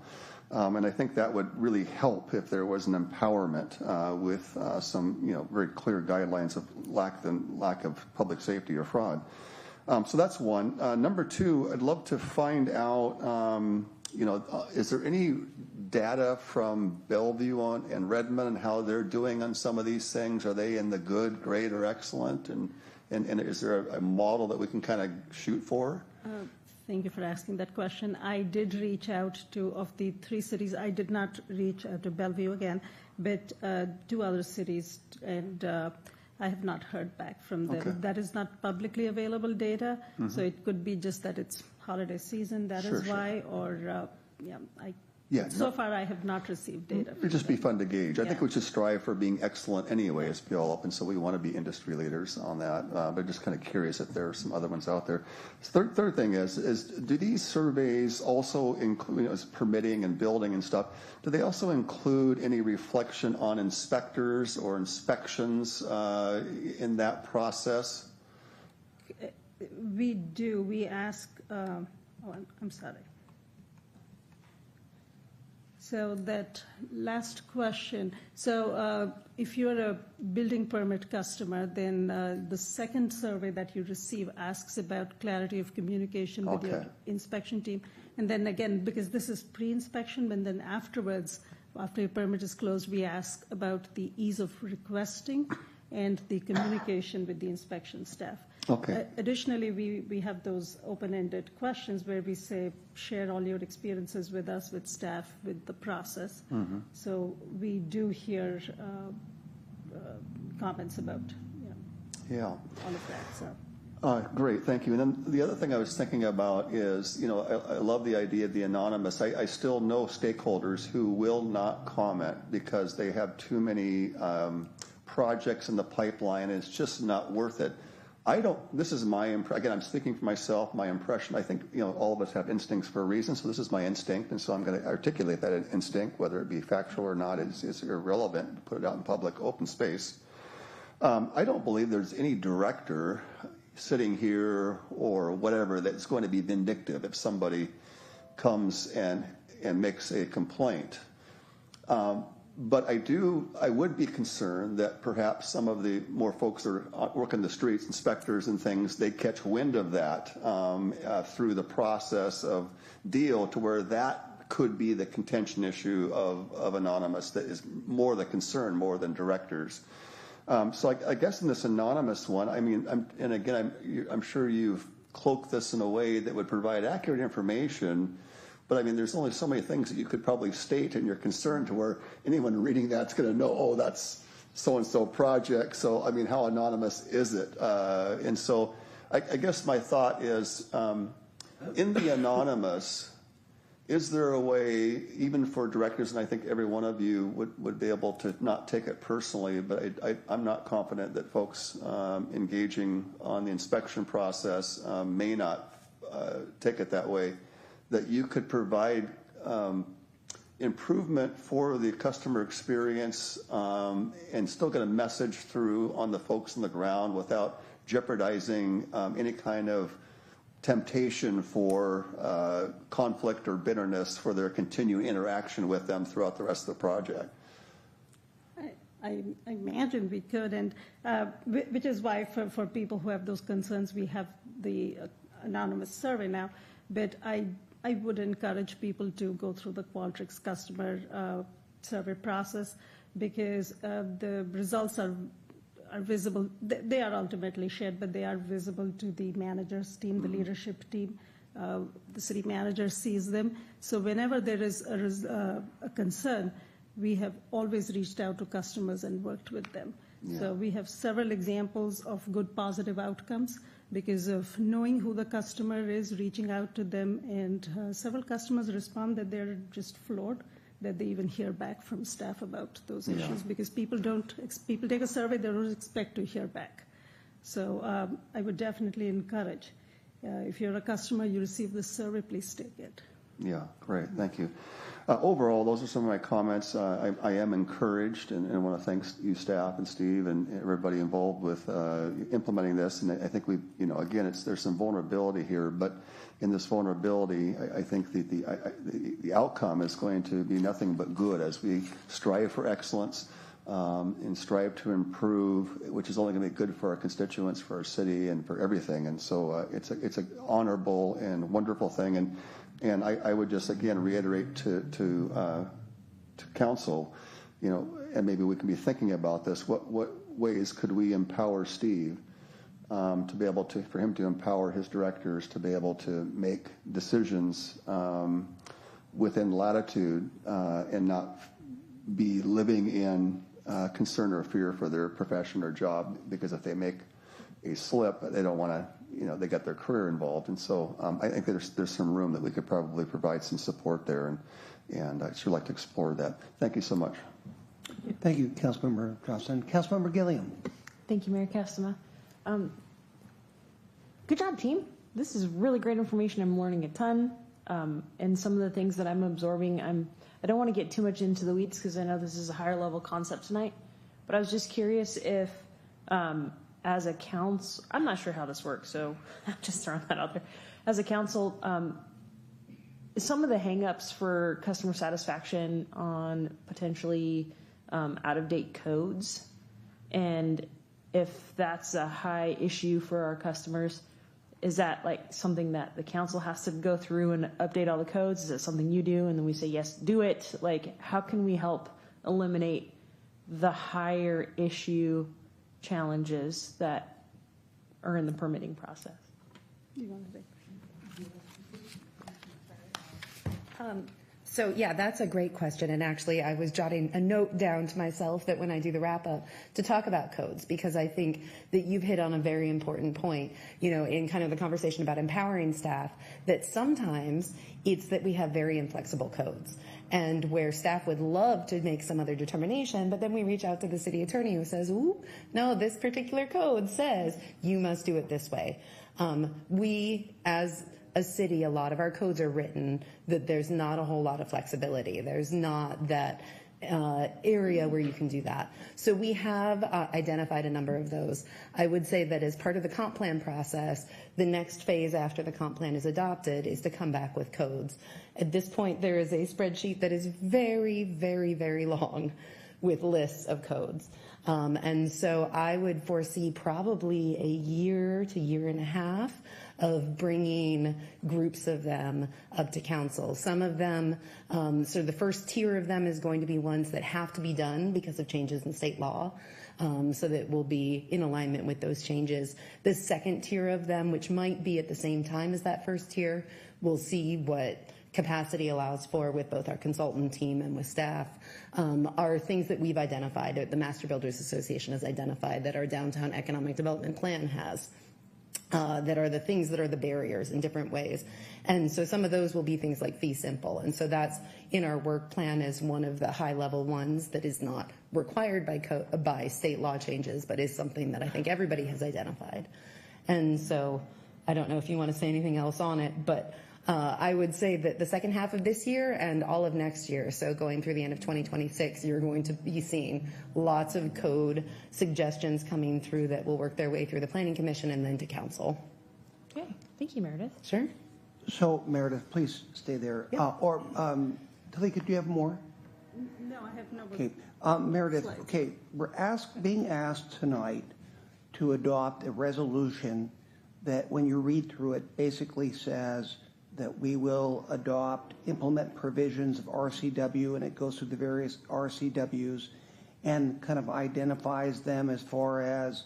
And I think that would really help if there was an empowerment with some very clear guidelines of lack of public safety or fraud. So that's one. Number two, I'd love to find out, is there any data from Bellevue and Redmond and how they're doing on some of these things? Are they in the good, great, or excellent? And is there a model that we can kind of shoot for? Thank you for asking that question. I did reach out to, of the 3 cities, I did not reach out to Bellevue again, but 2 other cities, and I have not heard back from them. Okay. That is not publicly available data, so it could be just that it's holiday season, that is why, or, so far I have not received data. It would just be fun to gauge. I think we should strive for being excellent anyway as Puyallup, and so we want to be industry leaders on that. But just kind of curious if there are some other ones out there. Third thing is do these surveys also include, as permitting and building and stuff, do they also include any reflection on inspectors or inspections in that process? We do. We ask, I'm sorry. So that last question. So if you're a building permit customer, then the second survey that you receive asks about clarity of communication with your inspection team. And then again, because this is pre-inspection, and then afterwards, after your permit is closed, we ask about the ease of requesting and the communication with the inspection staff. Okay. Additionally, we have those open-ended questions where we say, share all your experiences with us, with staff, with the process. So we do hear comments about all of that. So Great, thank you. And then the other thing I was thinking about is, I love the idea of the anonymous. I still know stakeholders who will not comment because they have too many projects in the pipeline, and it's just not worth it. This is my impression. Again, I'm speaking for myself, my impression. I think, all of us have instincts for a reason, so this is my instinct, and so I'm going to articulate that instinct, whether it be factual or not, is irrelevant. Put it out in public, open space. I don't believe there's any director sitting here or whatever that's going to be vindictive if somebody comes and makes a complaint. But I would be concerned that perhaps some of the more folks that are working the streets, inspectors and things, they catch wind of that through the process of deal to where that could be the contention issue of anonymous that is more the concern more than directors. So I guess in this anonymous one, I'm sure you've cloaked this in a way that would provide accurate information, but there's only so many things that you could probably state in your concern to where anyone reading that's going to know, oh, that's so-and-so project. So, how anonymous is it? And so I guess my thought is, in the anonymous, is there a way, even for directors, and I think every one of you would be able to not take it personally, but I'm not confident that folks engaging on the inspection process may not take it that way, that you could provide improvement for the customer experience and still get a message through on the folks on the ground without jeopardizing any kind of temptation for conflict or bitterness for their continued interaction with them throughout the rest of the project. I imagine we could, and which is why for people who have those concerns, we have the anonymous survey now. But I would encourage people to go through the Qualtrics customer survey process because the results are visible. They are ultimately shared, but they are visible to the managers team, the leadership team. The city manager sees them. So whenever there is a concern, we have always reached out to customers and worked with them. Yeah. So we have several examples of good positive outcomes because of knowing who the customer is, reaching out to them, and several customers respond that they're just floored that they even hear back from staff about those issues because people take a survey, they don't expect to hear back. So I would definitely encourage, if you're a customer, you receive this survey, please take it. Yeah, great, thank you. Overall, those are some of my comments. I am encouraged and want to thank you, staff, and Steve, and everybody involved with implementing this. And I think again, there's some vulnerability here, but in this vulnerability, I think the outcome is going to be nothing but good as we strive for excellence and strive to improve, which is only going to be good for our constituents, for our city, and for everything. And so it's an honorable and wonderful thing. And I would just again reiterate to council, and maybe we can be thinking about this. What ways could we empower Steve to be able for him to empower his directors to be able to make decisions within latitude and not be living in concern or fear for their profession or job, because if they make a slip, they don't want to. They got their career involved, and so I think there's some room that we could probably provide some support there, and I'd sure like to explore that. Thank you so much. Thank you, Councilmember Johnson. Councilmember Gilliam. Thank you, Mayor Castema. Good job, team. This is really great information. I'm learning a ton, and some of the things that I'm absorbing, I don't want to get too much into the weeds because I know this is a higher level concept tonight, but I was just curious if as a council, I'm not sure how this works, so I'm just throwing that out there. As a council, some of the hangups for customer satisfaction on potentially out-of-date codes, and if that's a high issue for our customers, is that like something that the council has to go through and update all the codes? Is it something you do and then we say, yes, do it? Like, how can we help eliminate the higher issue challenges that are in the permitting process? You want to take So yeah, that's a great question. And actually, I was jotting a note down to myself that when I do the wrap up to talk about codes, because I think that you've hit on a very important point, you know, in kind of the conversation about empowering staff, that sometimes it's that we have very inflexible codes and where staff would love to make some other determination, but then we reach out to the city attorney who says, ooh, no, this particular code says you must do it this way. We, as a city, a lot of our codes are written that there's not a whole lot of flexibility. There's not that area where you can do that. So we have identified a number of those. I would say that as part of the comp plan process, the next phase after the comp plan is adopted is to come back with codes. At this point, there is a spreadsheet that is very, very, very long with lists of codes. And so I would foresee probably a year to year and a half of bringing groups of them up to council. Some of them, so the first tier of them is going to be ones that have to be done because of changes in state law, so that we'll be in alignment with those changes. The second tier of them, which might be at the same time as that first tier, we'll see what capacity allows for with both our consultant team and with staff, are things that we've identified, that the Master Builders Association has identified, that our downtown economic development plan has, that are the things that are the barriers in different ways. And so some of those will be things like fee simple. And so that's in our work plan as one of the high level ones that is not required by state law changes, but is something that I think everybody has identified. And so I don't know if you want to say anything else on it, but I would say that the second half of this year and all of next year, so going through the end of 2026, you're going to be seeing lots of code suggestions coming through that will work their way through the Planning Commission and then to Council. Okay, thank you, Meredith. Sure. So, Meredith, please stay there. Or, Talika, do you have more? No, I have no. Okay, Meredith, okay, we're being asked tonight to adopt a resolution that when you read through it basically says that we will implement provisions of RCW, and it goes through the various RCWs and kind of identifies them as far as,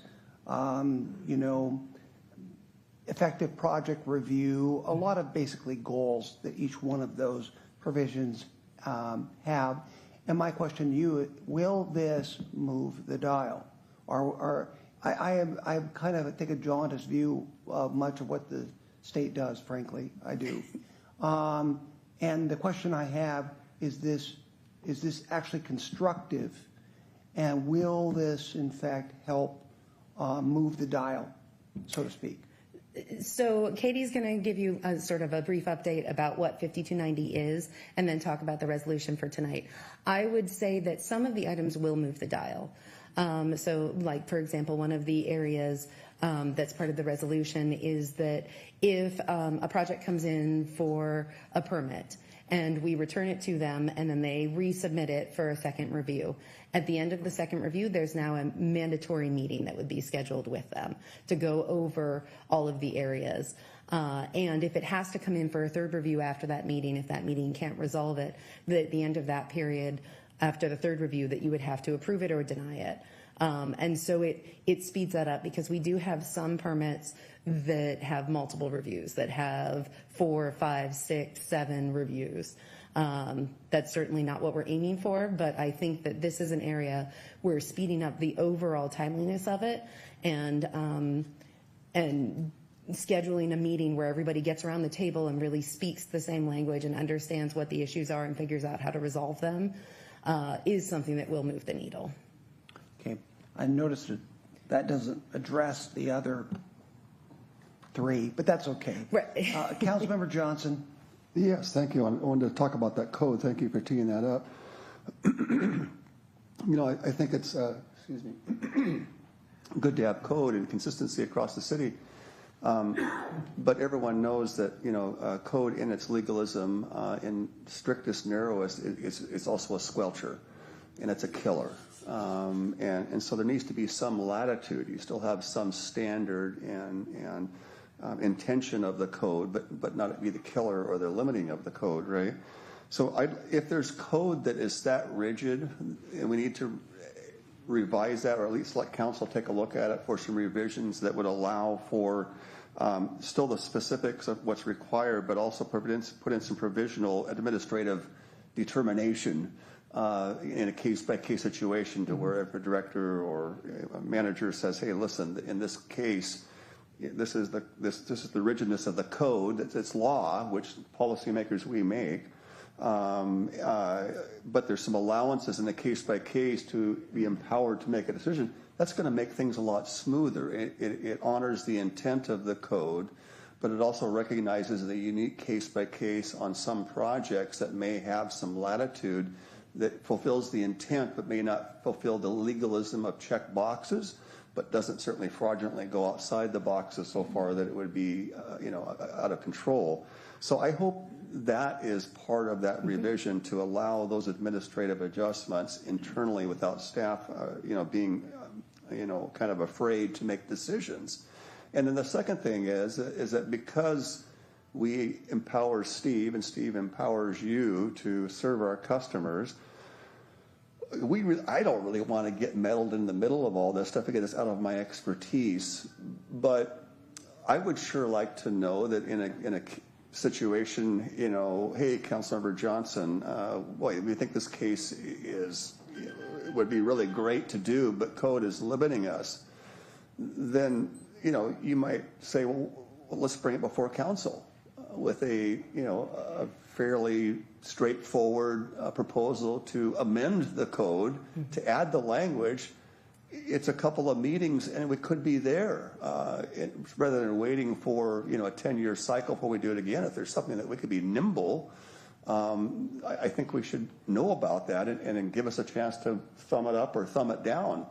effective project review, a lot of basically goals that each one of those provisions have. And my question to you, will this move the dial? I kind of take a jaundiced view of much of what the state does, frankly, I do. And the question I have is this actually constructive? And will this, in fact, help move the dial, so to speak? So Katie's going to give you a sort of a brief update about what 5290 is and then talk about the resolution for tonight. I would say that some of the items will move the dial. So like, for example, one of the areas that's part of the resolution is that if a project comes in for a permit and we return it to them and then they resubmit it for a second review, at the end of the second review, there's now a mandatory meeting that would be scheduled with them to go over all of the areas. And if it has to come in for a third review after that meeting, if that meeting can't resolve it, that at the end of that period, after the third review, that you would have to approve it or deny it. And so it speeds that up because we do have some permits that have multiple reviews, that have 4, 5, 6, 7 reviews. That's certainly not what we're aiming for, but I think that this is an area where speeding up the overall timeliness of it and scheduling a meeting where everybody gets around the table and really speaks the same language and understands what the issues are and figures out how to resolve them is something that will move the needle. Okay, I noticed that doesn't address the other 3, but that's okay. Right. Councilmember Johnson. Yes, thank you. I wanted to talk about that code. Thank you for teeing that up. I think it's, good to have code and consistency across the city. But everyone knows that, code in its legalism, in strictest, narrowest, it's also a squelcher, and it's a killer. And so there needs to be some latitude. You still have some standard and intention of the code, but not be the killer or the limiting of the code, right? So if there's code that is that rigid, and we need to revise that, or at least let council take a look at it for some revisions that would allow for still the specifics of what's required, but also put in some provisional administrative determination in a case-by-case situation to where if a director or a manager says, hey, listen, in this case, this is the rigidness of the code, it's law, which policymakers we make, but there's some allowances in the case-by-case to be empowered to make a decision. That's going to make things a lot smoother. It honors the intent of the code, but it also recognizes the unique case-by-case on some projects that may have some latitude that fulfills the intent but may not fulfill the legalism of check boxes, but doesn't certainly fraudulently go outside the boxes so far that it would be out of control. So I hope that is part of that revision to allow those administrative adjustments internally without staff being kind of afraid to make decisions. And then the second thing is that because we empower Steve and Steve empowers you to serve our customers, I don't really want to get meddled in the middle of all this stuff. Again, it's out of my expertise. But I would sure like to know that in a situation, hey, Councilmember Johnson, boy, we think this case would be really great to do, but code is limiting us. Then, you might say, well, let's bring it before council with a fairly straightforward proposal to amend the code, to add the language. It's a couple of meetings and we could be there rather than waiting for a 10-year cycle before we do it again. If there's something that we could be nimble, I think we should know about that and give us a chance to thumb it up or thumb it down.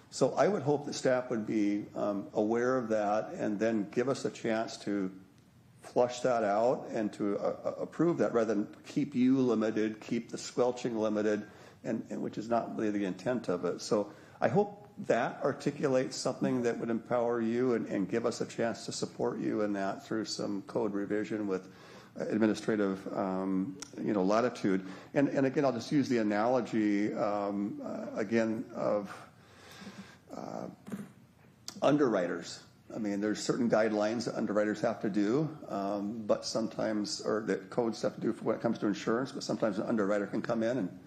So I would hope that staff would be aware of that and then give us a chance to flush that out and to approve that rather than keep you limited, keep the squelching limited, and which is not really the intent of it. So I hope that articulates something that would empower you and give us a chance to support you in that through some code revision with administrative latitude. And again, I'll just use the analogy again of underwriters. I mean, there's certain guidelines that underwriters have to do, but sometimes, or that codes have to do for when it comes to insurance, but sometimes an underwriter can come in and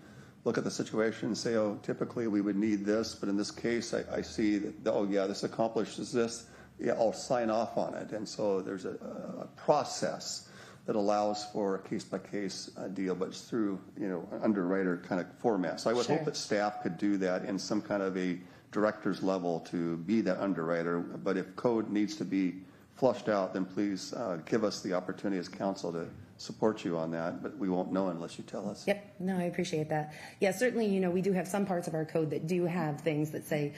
look at the situation and say, oh, typically we would need this, but in this case, I see that, oh yeah, this accomplishes this, yeah, I'll sign off on it. And so there's a process that allows for a case-by-case deal, but it's through, an underwriter kind of format. So I would hope that staff could do that in some kind of a director's level to be that underwriter, but if code needs to be flushed out, then please give us the opportunity as council to support you on that, but we won't know unless you tell us. Yep, no, I appreciate that. Yeah, certainly, we do have some parts of our code that do have things that say,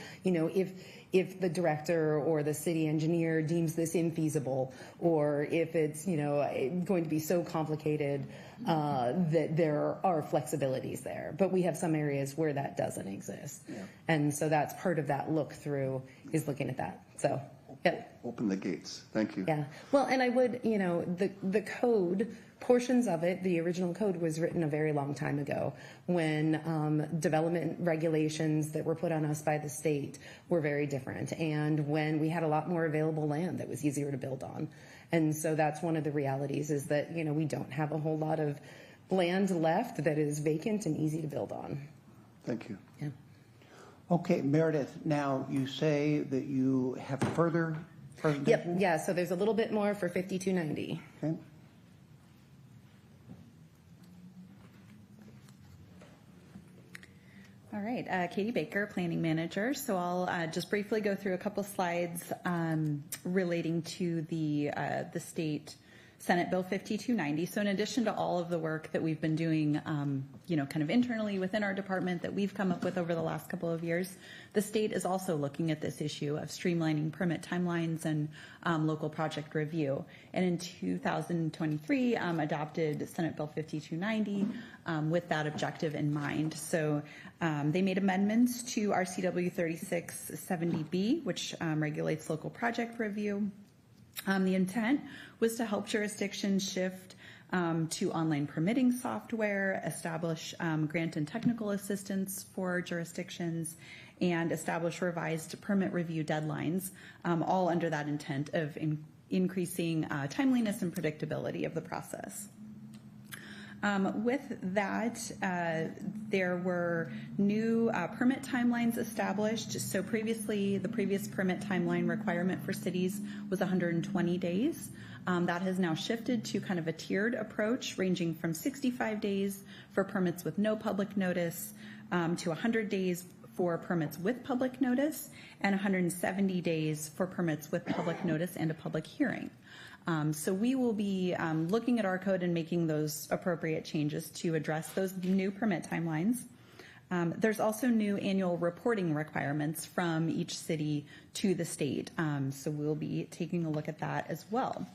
if the director or the city engineer deems this infeasible, or if it's, going to be so complicated that there are flexibilities there. But we have some areas where that doesn't exist. Yeah. And so that's part of that look through is looking at that. So, yeah. Open the gates. Thank you. Yeah. Well, and I would, the code, portions of it, the original code was written a very long time ago when development regulations that were put on us by the state were very different, and when we had a lot more available land that was easier to build on. And so that's one of the realities is that, we don't have a whole lot of land left that is vacant and easy to build on. Thank you. Yeah. Okay, Meredith, now you say that you have further presentation? Yep, yeah, so there's a little bit more for 5290. Okay. All right, Katie Baker, Planning Manager. So I'll just briefly go through a couple slides relating to the state Senate Bill 5290. So in addition to all of the work that we've been doing, kind of internally within our department that we've come up with over the last couple of years, the state is also looking at this issue of streamlining permit timelines and local project review. And in 2023, adopted Senate Bill 5290 with that objective in mind. So they made amendments to RCW 3670B, which regulates local project review. The intent was to help jurisdictions shift to online permitting software, establish grant and technical assistance for jurisdictions, and establish revised permit review deadlines, all under that intent of increasing timeliness and predictability of the process. With that, there were new permit timelines established. So previously, the previous permit timeline requirement for cities was 120 days. That has now shifted to kind of a tiered approach, ranging from 65 days for permits with no public notice to 100 days for permits with public notice and 170 days for permits with public notice and a public hearing. So we will be looking at our code and making those appropriate changes to address those new permit timelines. There's also new annual reporting requirements from each city to the state. So we'll be taking a look at that as well.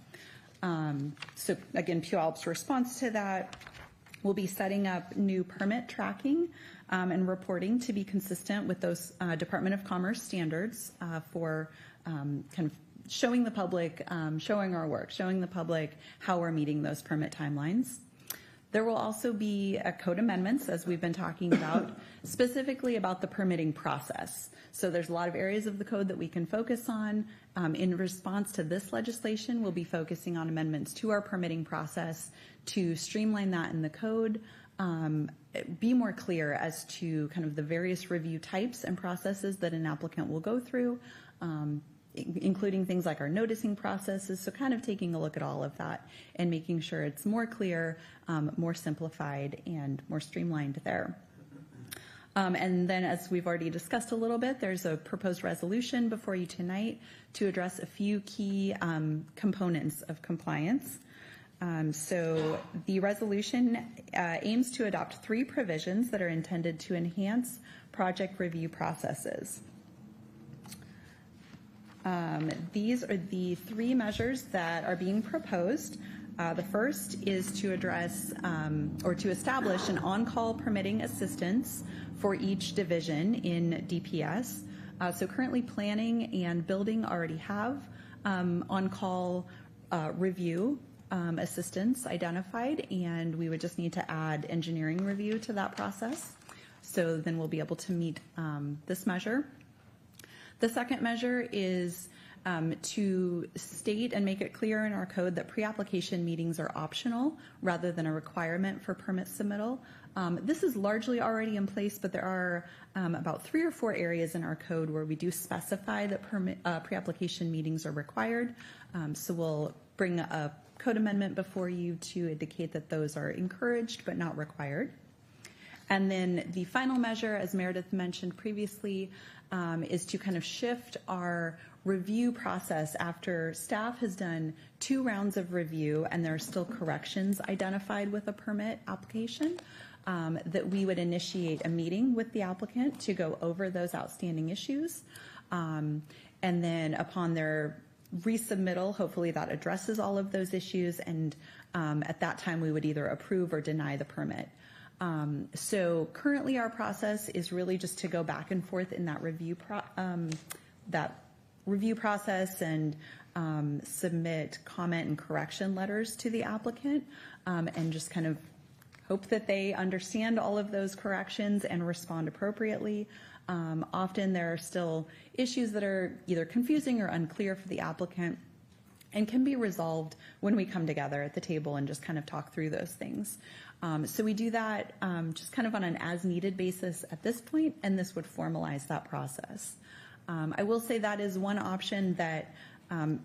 So again, Puyallup's response to that will be setting up new permit tracking and reporting to be consistent with those Department of Commerce standards for kind of showing the public, showing our work, showing the public how we're meeting those permit timelines. There will also be code amendments, as we've been talking about, specifically about the permitting process. So there's a lot of areas of the code that we can focus on. In response to this legislation, we'll be focusing on amendments to our permitting process to streamline that in the code, be more clear as to kind of the various review types and processes that an applicant will go through, including things like our noticing processes. So kind of taking a look at all of that and making sure it's more clear, more simplified, and more streamlined there. And then, as we've already discussed a little bit, there's a proposed resolution before you tonight to address a few key components of compliance. So the resolution aims to adopt 3 provisions that are intended to enhance project review processes. These are the 3 measures that are being proposed. The first is to address or to establish an on-call permitting assistance for each division in DPS. So currently planning and building already have on-call review assistance identified, and we would just need to add engineering review to that process. So then we'll be able to meet this measure. The second measure is to state and make it clear in our code that pre-application meetings are optional rather than a requirement for permit submittal. This is largely already in place, but there are about 3 or 4 areas in our code where we do specify that pre-application meetings are required. So we'll bring a code amendment before you to indicate that those are encouraged but not required. And then the final measure, as Meredith mentioned previously, is to kind of shift our review process after staff has done 2 rounds of review and there are still corrections identified with a permit application, that we would initiate a meeting with the applicant to go over those outstanding issues. And then upon their resubmittal, hopefully that addresses all of those issues, and at that time we would either approve or deny the permit. So currently our process is really just to go back and forth in that review process and submit comment and correction letters to the applicant, and just kind of hope that they understand all of those corrections and respond appropriately. Often there are still issues that are either confusing or unclear for the applicant and can be resolved when we come together at the table and just kind of talk through those things. So we do that just kind of on an as-needed basis at this point, and this would formalize that process. I will say that is one option that,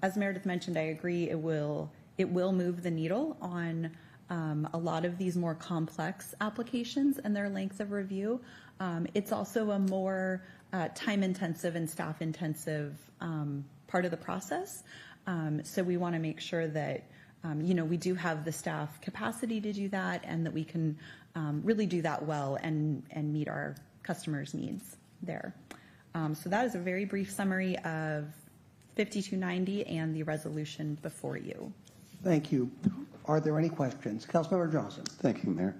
as Meredith mentioned, I agree it will move the needle on a lot of these more complex applications and their length of review. It's also a more time-intensive and staff-intensive part of the process. So we want to make sure that we do have the staff capacity to do that, and that we can really do that well and meet our customers' needs there. So that is a very brief summary of 5290 and the resolution before you. Thank you. Are there any questions? Councilmember Johnson. Thank you, Mayor.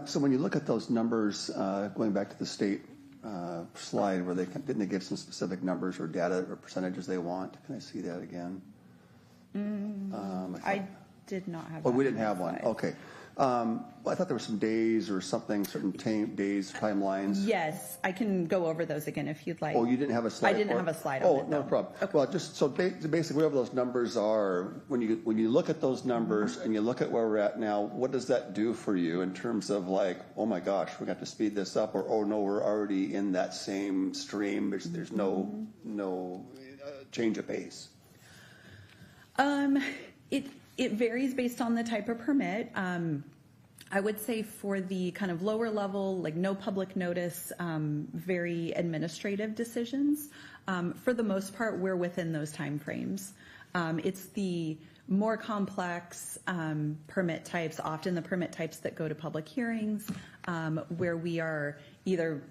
So when you look at those numbers, going back to the state slide where didn't they give some specific numbers or data or percentages they want? Can I see that again? I did not have Oh, that we didn't have one. slide. Okay. I thought there were some days or something, certain days, timelines. Yes, I can go over those again if you'd like. Oh, you didn't have a slide? I didn't have a slide on it. Oh, no problem. Okay. Well, just so basically whatever those numbers are, when you look at those numbers and you look at where we're at now, what does that do for you in terms of like, oh my gosh, we got to speed this up, or oh no, we're already in that same stream. There's no change of pace. It varies based on the type of permit. I would say for the kind of lower level, like no public notice, very administrative decisions, for the most part, we're within those timeframes. It's the more complex permit types, often the permit types that go to public hearings, where we are either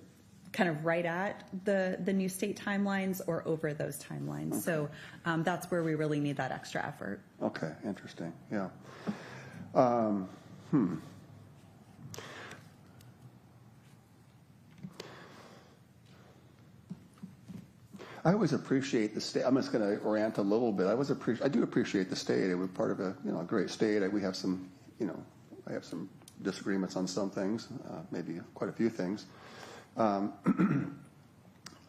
kind of right at the new state timelines or over those timelines. Okay. So that's where we really need that extra effort. Okay, interesting. Yeah. I always appreciate the state. I'm just going to rant a little bit. I do appreciate the state. It was part of a great state. We have some I have some disagreements on some things, maybe quite a few things. And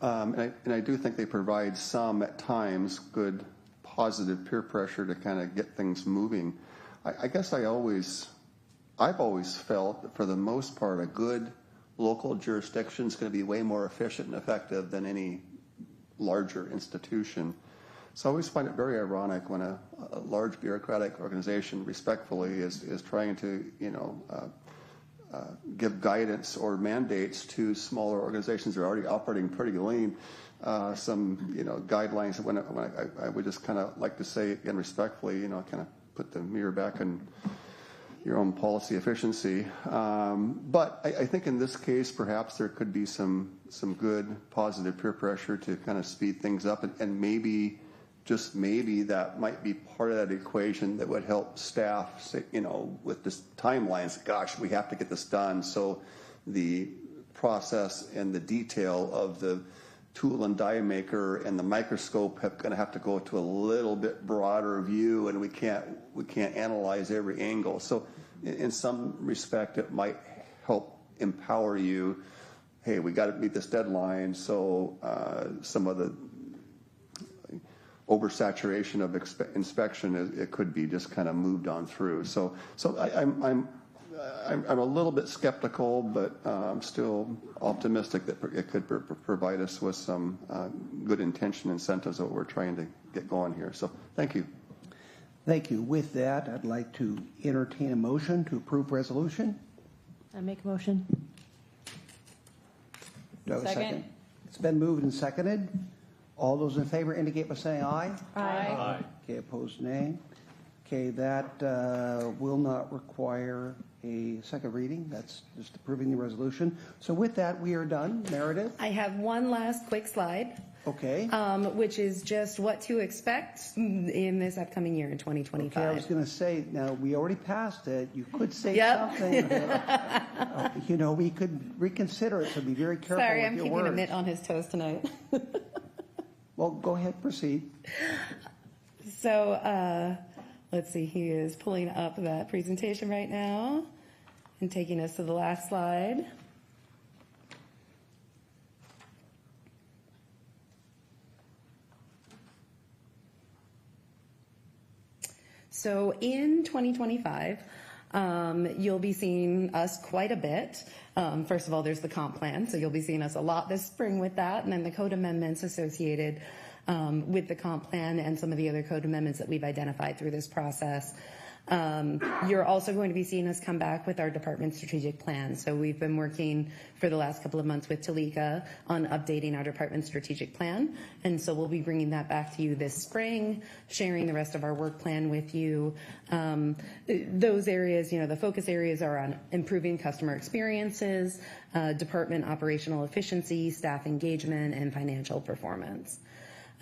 I do think they provide some, at times, good positive peer pressure to kind of get things moving. I guess I've always felt that for the most part, a good local jurisdiction is going to be way more efficient and effective than any larger institution. So I always find it very ironic when a large bureaucratic organization respectfully is trying to, give guidance or mandates to smaller organizations that are already operating pretty lean, some guidelines. When I would just kind of like to say again respectfully, kind of put the mirror back in your own policy efficiency. But I think in this case, perhaps there could be some good positive peer pressure to kind of speed things up, and maybe, just maybe, that might be part of that equation that would help staff say, with this timelines, gosh, we have to get this done. So the process and the detail of the tool and die maker and the microscope are going to have to go to a little bit broader view, and we can't analyze every angle. So in some respect, it might help empower you. Hey, we got to meet this deadline. So some of the oversaturation of inspection, it could be just kind of moved on through. So I'm a little bit skeptical, but I'm still optimistic that it could provide us with some good intention incentives that we're trying to get going here. So thank you. Thank you. With that, I'd like to entertain a motion to approve resolution. I make a motion. Do I have a second? It's been moved and seconded. All those in favor indicate by saying aye. Aye. Okay, opposed, nay. Okay, that will not require a second reading. That's just approving the resolution. So with that, we are done. Meredith? I have one last quick slide. Okay. Which is just what to expect in this upcoming year in 2025. Okay, I was going to say, now we already passed it. You could say something. We could reconsider it, so be very careful Sorry, with I'm your keeping words. Amit on his toes tonight. Well, go ahead, proceed. So let's see, he is pulling up that presentation right now and taking us to the last slide. So in 2025, you'll be seeing us quite a bit. First of all, there's the comp plan, so you'll be seeing us a lot this spring with that, and then the code amendments associated with the comp plan and some of the other code amendments that we've identified through this process. You're also going to be seeing us come back with our department strategic plan. So we've been working for the last couple of months with Talika on updating our department strategic plan. And so we'll be bringing that back to you this spring, sharing the rest of our work plan with you. Those areas, the focus areas are on improving customer experiences, department operational efficiency, staff engagement, and financial performance.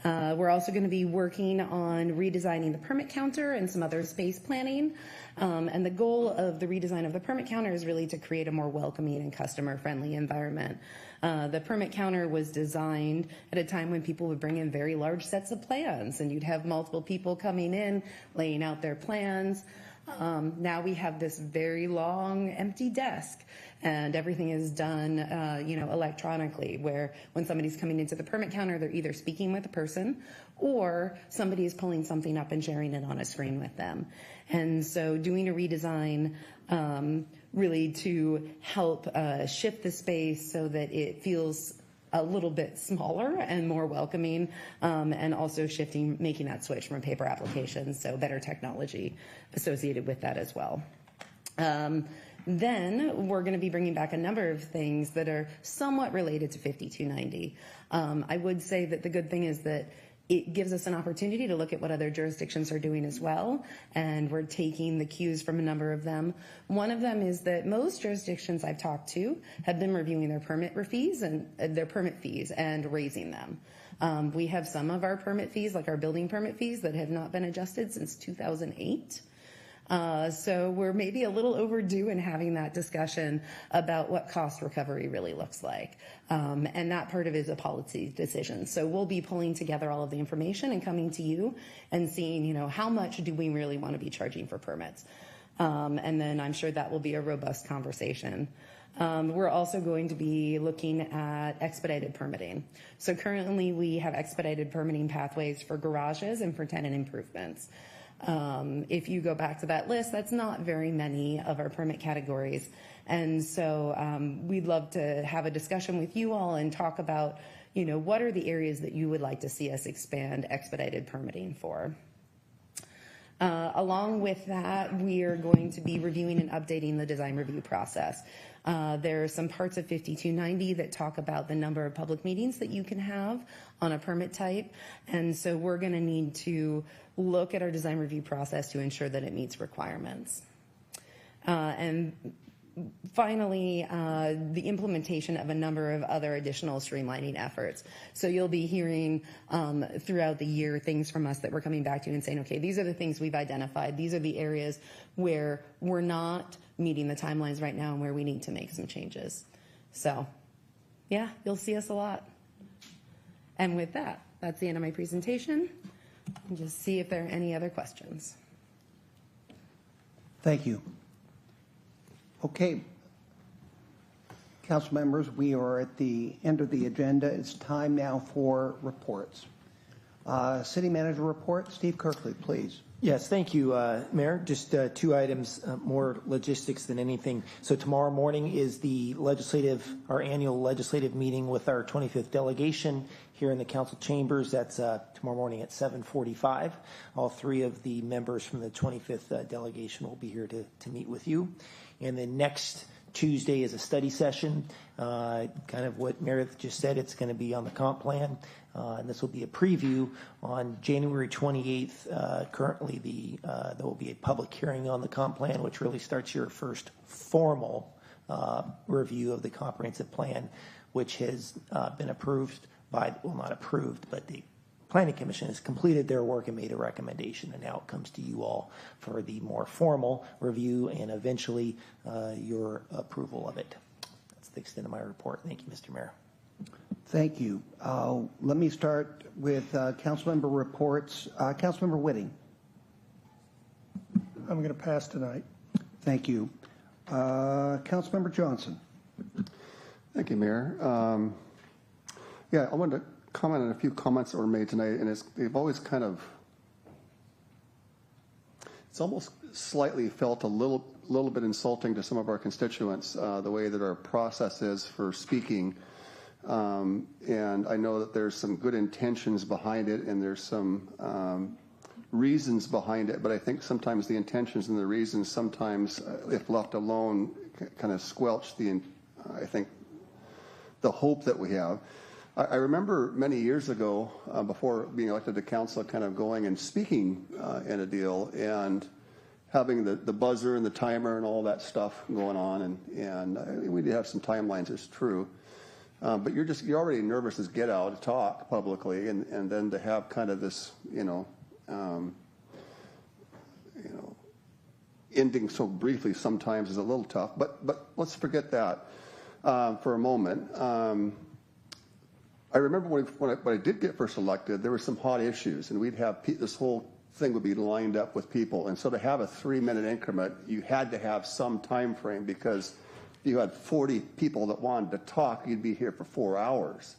We're also going to be working on redesigning the permit counter and some other space planning. And the goal of the redesign of the permit counter is really to create a more welcoming and customer-friendly environment. The permit counter was designed at a time when people would bring in very large sets of plans, and you'd have multiple people coming in, laying out their plans. Now we have this very long empty desk, and everything is done, electronically, where when somebody's coming into the permit counter, they're either speaking with a person or somebody is pulling something up and sharing it on a screen with them. And so doing a redesign really to help shift the space so that it feels a little bit smaller and more welcoming, and also making that switch from paper applications, so better technology associated with that as well. Then we're going to be bringing back a number of things that are somewhat related to 5290. I would say that the good thing is that it gives us an opportunity to look at what other jurisdictions are doing as well, and we're taking the cues from a number of them. One of them is that most jurisdictions I've talked to have been reviewing their permit fees and raising them. We have some of our permit fees, like our building permit fees, that have not been adjusted since 2008. So we're maybe a little overdue in having that discussion about what cost recovery really looks like. And that part of it is a policy decision. So we'll be pulling together all of the information and coming to you and seeing, how much do we really want to be charging for permits? And then I'm sure that will be a robust conversation. We're also going to be looking at expedited permitting. So currently we have expedited permitting pathways for garages and for tenant improvements. If you go back to that list, that's not very many of our permit categories. And so we'd love to have a discussion with you all and talk about, what are the areas that you would like to see us expand expedited permitting for. Along with that, we are going to be reviewing and updating the design review process. There are some parts of 5290 that talk about the number of public meetings that you can have on a permit type. And so we're going to need to look at our design review process to ensure that it meets requirements. And finally, the implementation of a number of other additional streamlining efforts. So you'll be hearing throughout the year things from us that we're coming back to and saying, okay, these are the things we've identified. These are the areas where we're not meeting the timelines right now and where we need to make some changes. So, yeah, you'll see us a lot. And with that, that's the end of my presentation. And just see if there are any other questions. Thank you. Okay. Council members, we are at the end of the agenda. It's time now for reports. City Manager report, Steve Kirkley, please. Yes, thank you, Mayor. Just two items, more logistics than anything. So tomorrow morning is our annual legislative meeting with our 25th delegation here in the council chambers. That's tomorrow morning at 7:45. All three of the members from the 25th delegation will be here to meet with you. And then next Tuesday is a study session, kind of what Meredith just said. It's going to be on the comp plan. And this will be a preview on January 28th. Currently, there will be a public hearing on the comp plan, which really starts your first formal review of the comprehensive plan, which has been approved not approved, but the Planning Commission has completed their work and made a recommendation, and now it comes to you all for the more formal review and eventually your approval of it. That's the extent of my report. Thank you, Mr. Mayor. Thank you. Let me start with Councilmember reports. Councilmember Whitting. I'm going to pass tonight. Thank you. Councilmember Johnson. Thank you, Mayor. I wanted to comment on a few comments that were made tonight, and they've always it's almost slightly felt a little bit insulting to some of our constituents, the way that our process is for speaking. And I know that there's some good intentions behind it, and there's some reasons behind it, but I think sometimes the intentions and the reasons sometimes, if left alone, kind of squelch the hope that we have. I remember many years ago, before being elected to council, kind of going and speaking in a deal and having the buzzer and the timer and all that stuff going on, and we did have some timelines, it's true. But you're already nervous as get out to talk publicly, and then to have kind of this, ending so briefly sometimes is a little tough. But let's forget that for a moment. I remember when I did get first elected, there were some hot issues, and we'd have this whole thing would be lined up with people. And so to have a 3-minute increment, you had to have some time frame, because if you had 40 people that wanted to talk, you'd be here for 4 hours.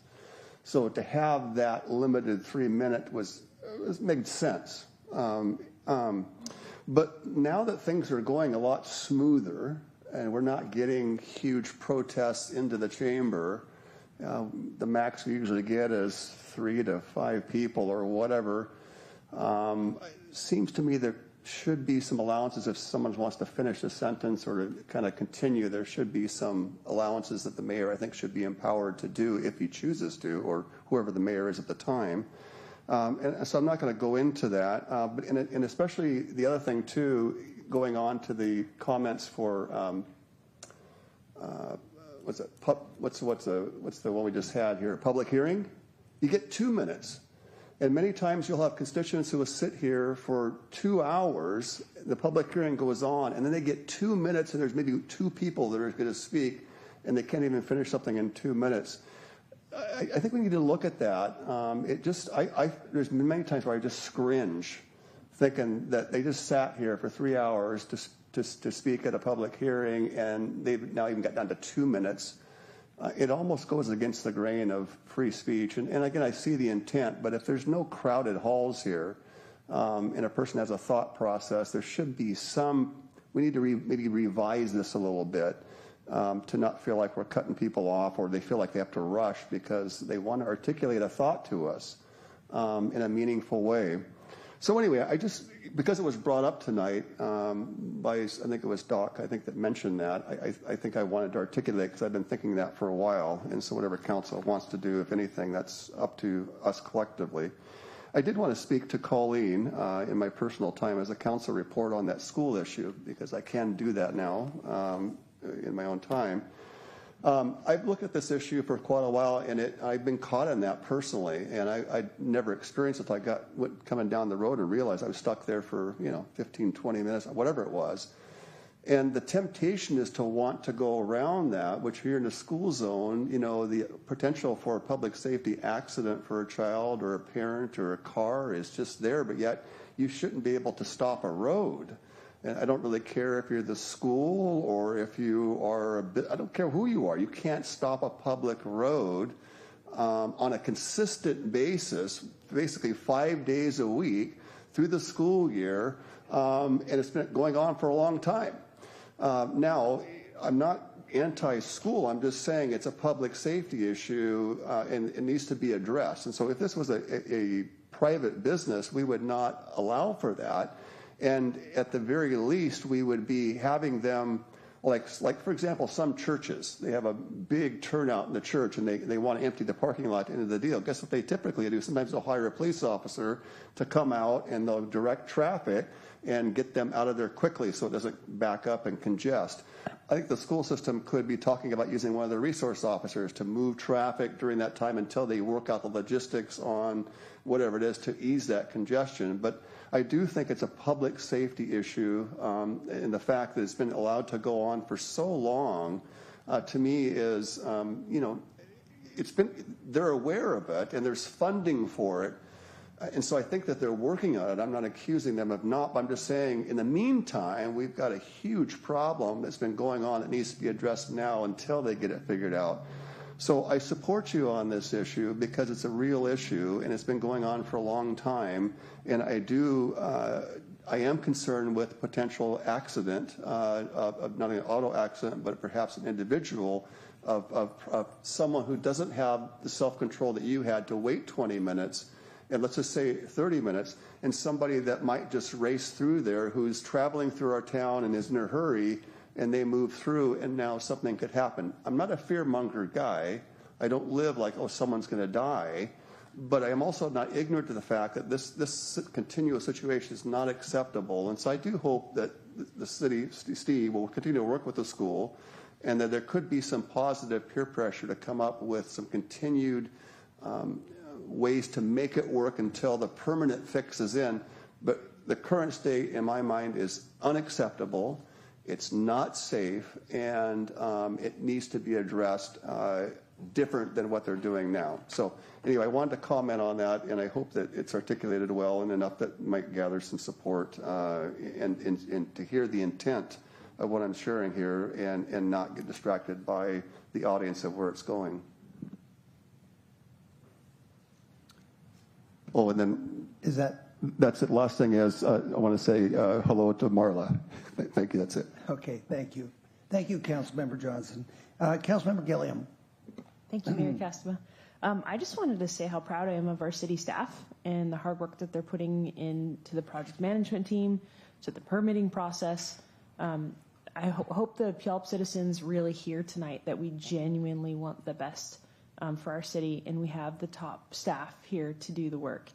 So to have that limited 3-minute made sense. But now that things are going a lot smoother and we're not getting huge protests into the chamber, the max we usually get is 3 to 5 people or whatever. Seems to me there should be some allowances if someone wants to finish a sentence or to kind of continue. There should be some allowances that the mayor, I think, should be empowered to do if he chooses to, or whoever the mayor is at the time. And so I'm not going to go into that. But and especially the other thing too, going on to the comments for what's the one we just had here? Public hearing. You get 2 minutes. And many times you'll have constituents who will sit here for 2 hours, the public hearing goes on, and then they get 2 minutes, and there's maybe 2 people that are going to speak, and they can't even finish something in 2 minutes. I think we need to look at that. There's been many times where I just cringe, thinking that they just sat here for 3 hours to speak at a public hearing, and they've now even got down to 2 minutes. It almost goes against the grain of free speech. And again, I see the intent, but if there's no crowded halls here, and a person has a thought process, there should be we need to maybe revise this a little bit, to not feel like we're cutting people off or they feel like they have to rush because they want to articulate a thought to us in a meaningful way. So anyway, because it was brought up tonight by, I think it was Doc, I think that mentioned that, I think I wanted to articulate because I've been thinking that for a while. And so whatever council wants to do, if anything, that's up to us collectively. I did want to speak to Colleen in my personal time as a council report on that school issue, because I can do that now in my own time. I've looked at this issue for quite a while, and I've been caught in that personally, and I never experienced it. I went coming down the road and realized I was stuck there for 15, 20 minutes, whatever it was. And the temptation is to want to go around that, which here in the school zone, the potential for a public safety accident for a child or a parent or a car is just there, but yet you shouldn't be able to stop a road. And I don't really care if you're the school or if you are I don't care who you are. You can't stop a public road on a consistent basis, basically 5 days a week through the school year, and it's been going on for a long time. Now, I'm not anti-school. I'm just saying it's a public safety issue, and it needs to be addressed. And so if this was a private business, we would not allow for that. And at the very least, we would be having them, like for example, some churches, they have a big turnout in the church and they want to empty the parking lot into the deal. Guess what they typically do? Sometimes they'll hire a police officer to come out and they'll direct traffic and get them out of there quickly so it doesn't back up and congest. I think the school system could be talking about using one of the resource officers to move traffic during that time until they work out the logistics on whatever it is to ease that congestion. But I do think it's a public safety issue, and the fact that it's been allowed to go on for so long, to me is, they're aware of it and there's funding for it. And so I think that they're working on it. I'm not accusing them of not, but I'm just saying in the meantime, we've got a huge problem that's been going on that needs to be addressed now until they get it figured out. So I support you on this issue because it's a real issue and it's been going on for a long time. And I am concerned with potential accident, of not an auto accident, but perhaps an individual of someone who doesn't have the self-control that you had to wait 20 minutes. And let's just say 30 minutes, and somebody that might just race through there who's traveling through our town and is in a hurry, and they move through, and now something could happen. I'm not a fearmonger guy. I don't live like, someone's going to die. But I am also not ignorant to the fact that this continuous situation is not acceptable. And so I do hope that the city, Steve, will continue to work with the school, and that there could be some positive peer pressure to come up with some continued ways to make it work until the permanent fix is in. But the current state, in my mind, is unacceptable. It's not safe, and it needs to be addressed different than what they're doing now. So anyway, I wanted to comment on that, and I hope that it's articulated well and enough that might gather some support and to hear the intent of what I'm sharing here and not get distracted by the audience of where it's going. Oh, and then that's it. Last thing is I want to say hello to Marla. Thank you. That's it. Okay, thank you. Thank you, Councilmember Johnson. Councilmember Gilliam. Thank you, Mayor Castema. I just wanted to say how proud I am of our city staff and the hard work that they're putting into the project management team, to the permitting process. I hope the Puyallup citizens really hear tonight that we genuinely want the best for our city, and we have the top staff here to do the work.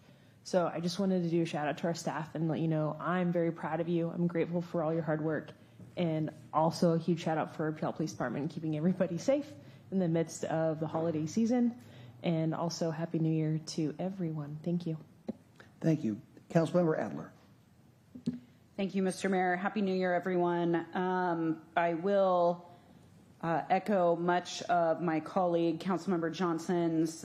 So I just wanted to do a shout out to our staff and let you know I'm very proud of you. I'm grateful for all your hard work, and also a huge shout out for Puyallup Police Department keeping everybody safe in the midst of the holiday season, and also Happy New Year to everyone. Thank you. Thank you. Councilmember Adler. Thank you, Mr. Mayor. Happy New Year, everyone. I will echo much of my colleague, Councilmember Johnson's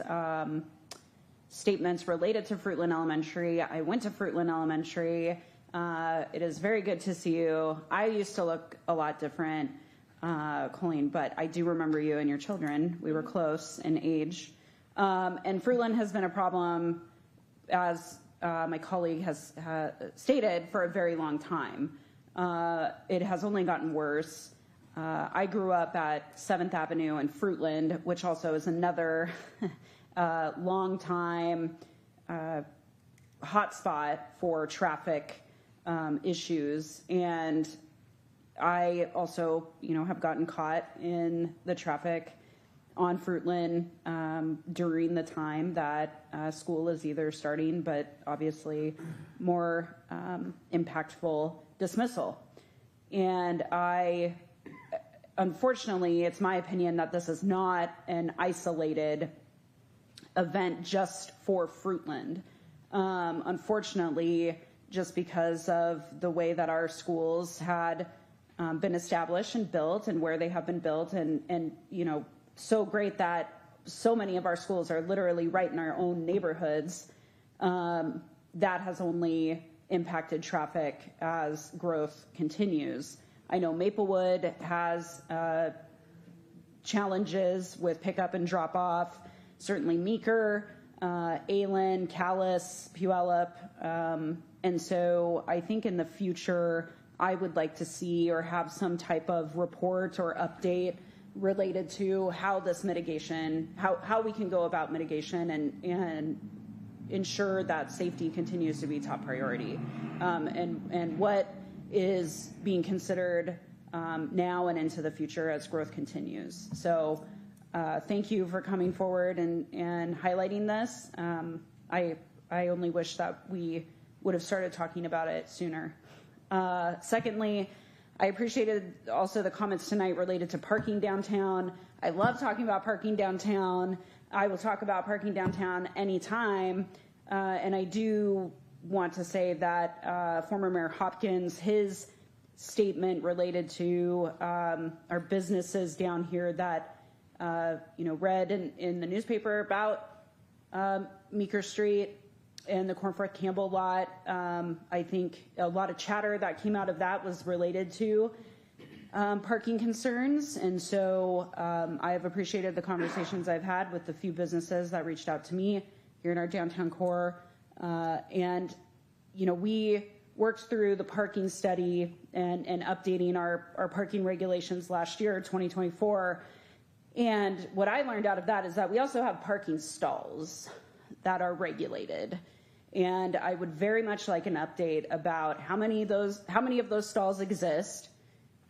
statements related to Fruitland Elementary. I went to Fruitland Elementary. It is very good to see you. I used to look a lot different, Colleen, but I do remember you and your children. We were close in age. And Fruitland has been a problem, as my colleague has stated, for a very long time. It has only gotten worse. I grew up at 7th Avenue in Fruitland, which also is another long time hotspot for traffic issues. And I also, have gotten caught in the traffic on Fruitland during the time that school is either starting, but obviously more impactful dismissal. And unfortunately, it's my opinion that this is not an isolated event just for Fruitland. Unfortunately, just because of the way that our schools had been established and built and where they have been built, and so great that so many of our schools are literally right in our own neighborhoods, that has only impacted traffic as growth continues. I know Maplewood has challenges with pickup and drop off, certainly Meeker, Aylen, Callis, Puyallup. And so I think in the future, I would like to see or have some type of report or update related to how this mitigation, how we can go about mitigation and ensure that safety continues to be top priority, and what is being considered now and into the future as growth continues. So thank you for coming forward and highlighting this. I only wish that we would have started talking about it sooner. Secondly, I appreciated also the comments tonight related to parking downtown. I love talking about parking downtown. I will talk about parking downtown anytime. And I do want to say that former Mayor Hopkins, his statement related to our businesses down here that, read in the newspaper about Meeker Street and the Cornforth Campbell lot. I think a lot of chatter that came out of that was related to parking concerns. And so I have appreciated the conversations I've had with the few businesses that reached out to me here in our downtown core. And, we worked through the parking study and updating our parking regulations last year, 2024. And what I learned out of that is that we also have parking stalls that are regulated. And I would very much like an update about how many of those stalls exist,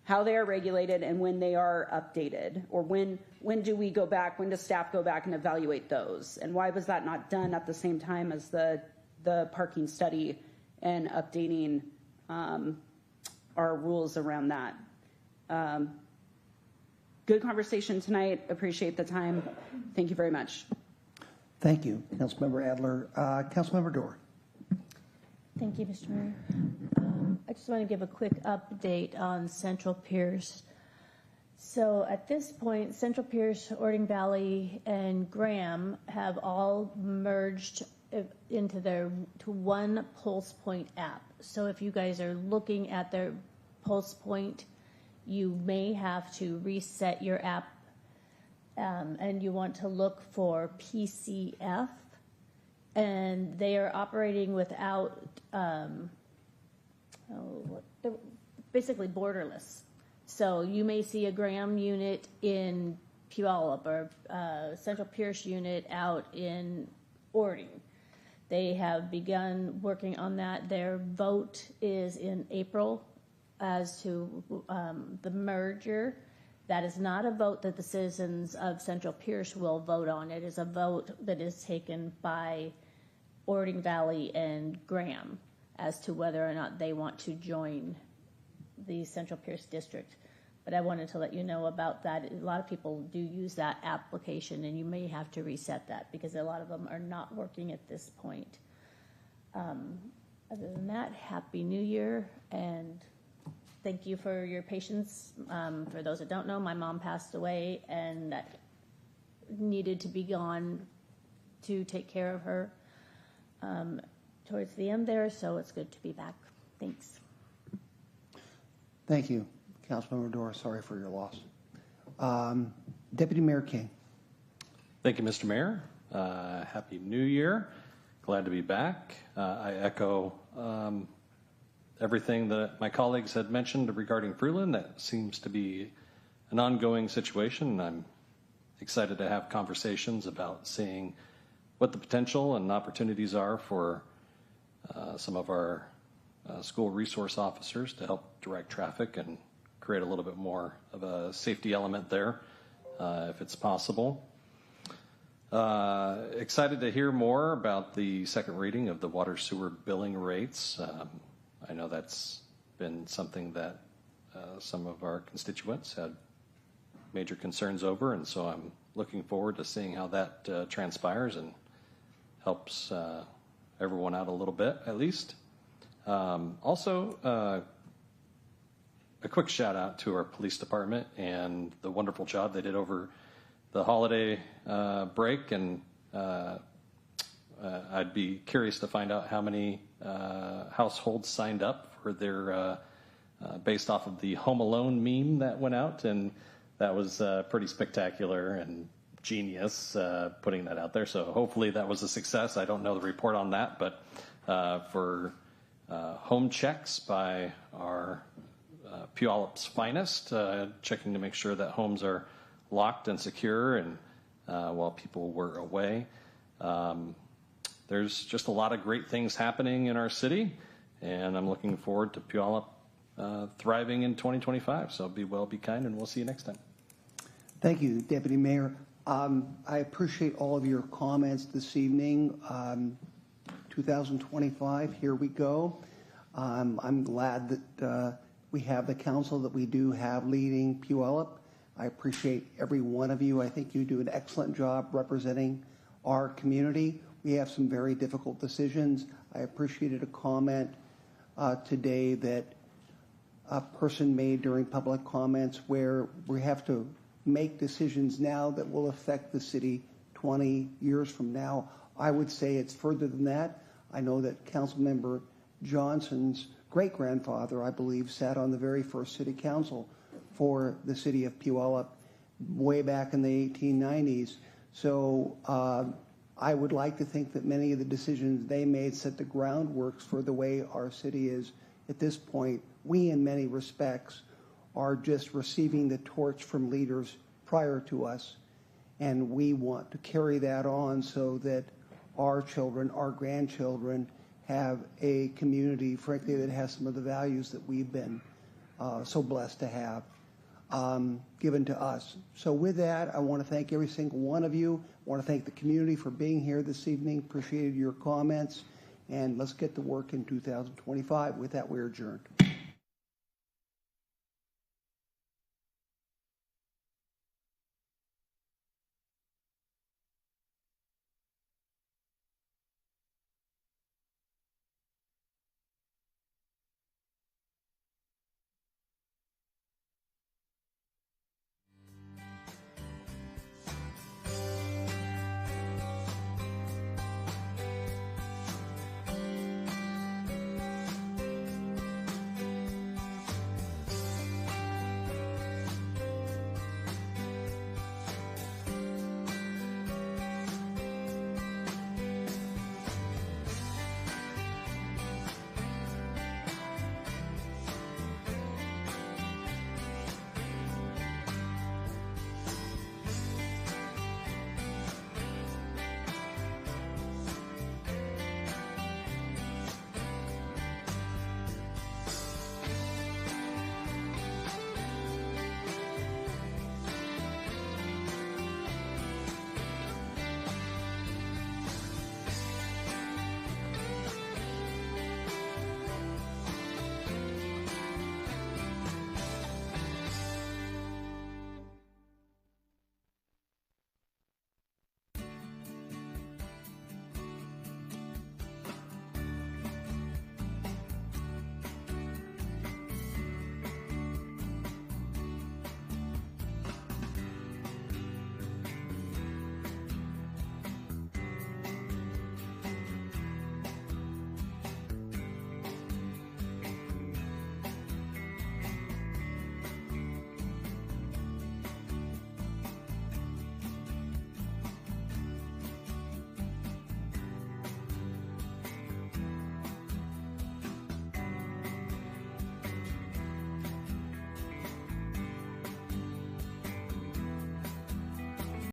how they are regulated, and when they are updated, or when do we go back, when does staff go back and evaluate those? And why was that not done at the same time as the parking study and updating our rules around that? Good conversation tonight. Appreciate the time. Thank you very much. Thank you, Councilmember Adler. Councilmember Dorr. Thank you, Mr. Mayor. I just want to give a quick update on Central Pierce. So at this point, Central Pierce, Ording Valley, and Graham have all merged into to one Pulse Point app. So if you guys are looking at their Pulse Point, you may have to reset your app, and you want to look for PCF, and they are operating without basically borderless. So you may see a Graham unit in Puyallup or Central Pierce unit out in Ording. They have begun working on that. Their vote is in April as to the merger. That is not a vote that the citizens of Central Pierce will vote on. It is a vote that is taken by Ording Valley and Graham as to whether or not they want to join the Central Pierce district. But I wanted to let you know about that. A lot of people do use that application, and you may have to reset that because a lot of them are not working at this point. Other than that, Happy New Year, and thank you for your patience. For those that don't know, my mom passed away and needed to be gone to take care of her towards the end there, so it's good to be back. Thanks. Thank you, Councilmember Dora. Sorry for your loss. Deputy Mayor King. Thank you, Mr. Mayor. Happy New Year. Glad to be back. I echo everything that my colleagues had mentioned regarding Freeland. That seems to be an ongoing situation. I'm excited to have conversations about seeing what the potential and opportunities are for some of our school resource officers to help direct traffic and create a little bit more of a safety element there, if it's possible. Excited to hear more about the second reading of the water sewer billing rates. I know that's been something that some of our constituents had major concerns over, and so I'm looking forward to seeing how that transpires and helps everyone out a little bit, at least. Also, a quick shout out to our police department and the wonderful job they did over the holiday break, and I'd be curious to find out how many households signed up for their based off of the Home Alone meme that went out, and that was pretty spectacular and genius putting that out there. So hopefully that was a success. I don't know the report on that, but for home checks by our Puyallup's finest, checking to make sure that homes are locked and secure, and while people were away. There's just a lot of great things happening in our city, and I'm looking forward to Puyallup thriving in 2025. So be well, be kind, and we'll see you next time. Thank you, Deputy Mayor. I appreciate all of your comments this evening. 2025, here we go. I'm glad that we have the council that we do have leading Puyallup. I appreciate every one of you. I think you do an excellent job representing our community. We have some very difficult decisions. I appreciated a comment today that a person made during public comments where we have to make decisions now that will affect the city 20 years from now. I would say it's further than that. I know that Councilmember Johnson's great-grandfather, I believe, sat on the very first city council for the city of Puyallup way back in the 1890s. So I would like to think that many of the decisions they made set the groundwork for the way our city is at this point. We, in many respects, are just receiving the torch from leaders prior to us, and we want to carry that on so that our children, our grandchildren, have a community, frankly, that has some of the values that we've been so blessed to have given to us. So with that, I want to thank every single one of you. I want to thank the community for being here this evening. Appreciated your comments, and let's get to work in 2025. With that, we're adjourned.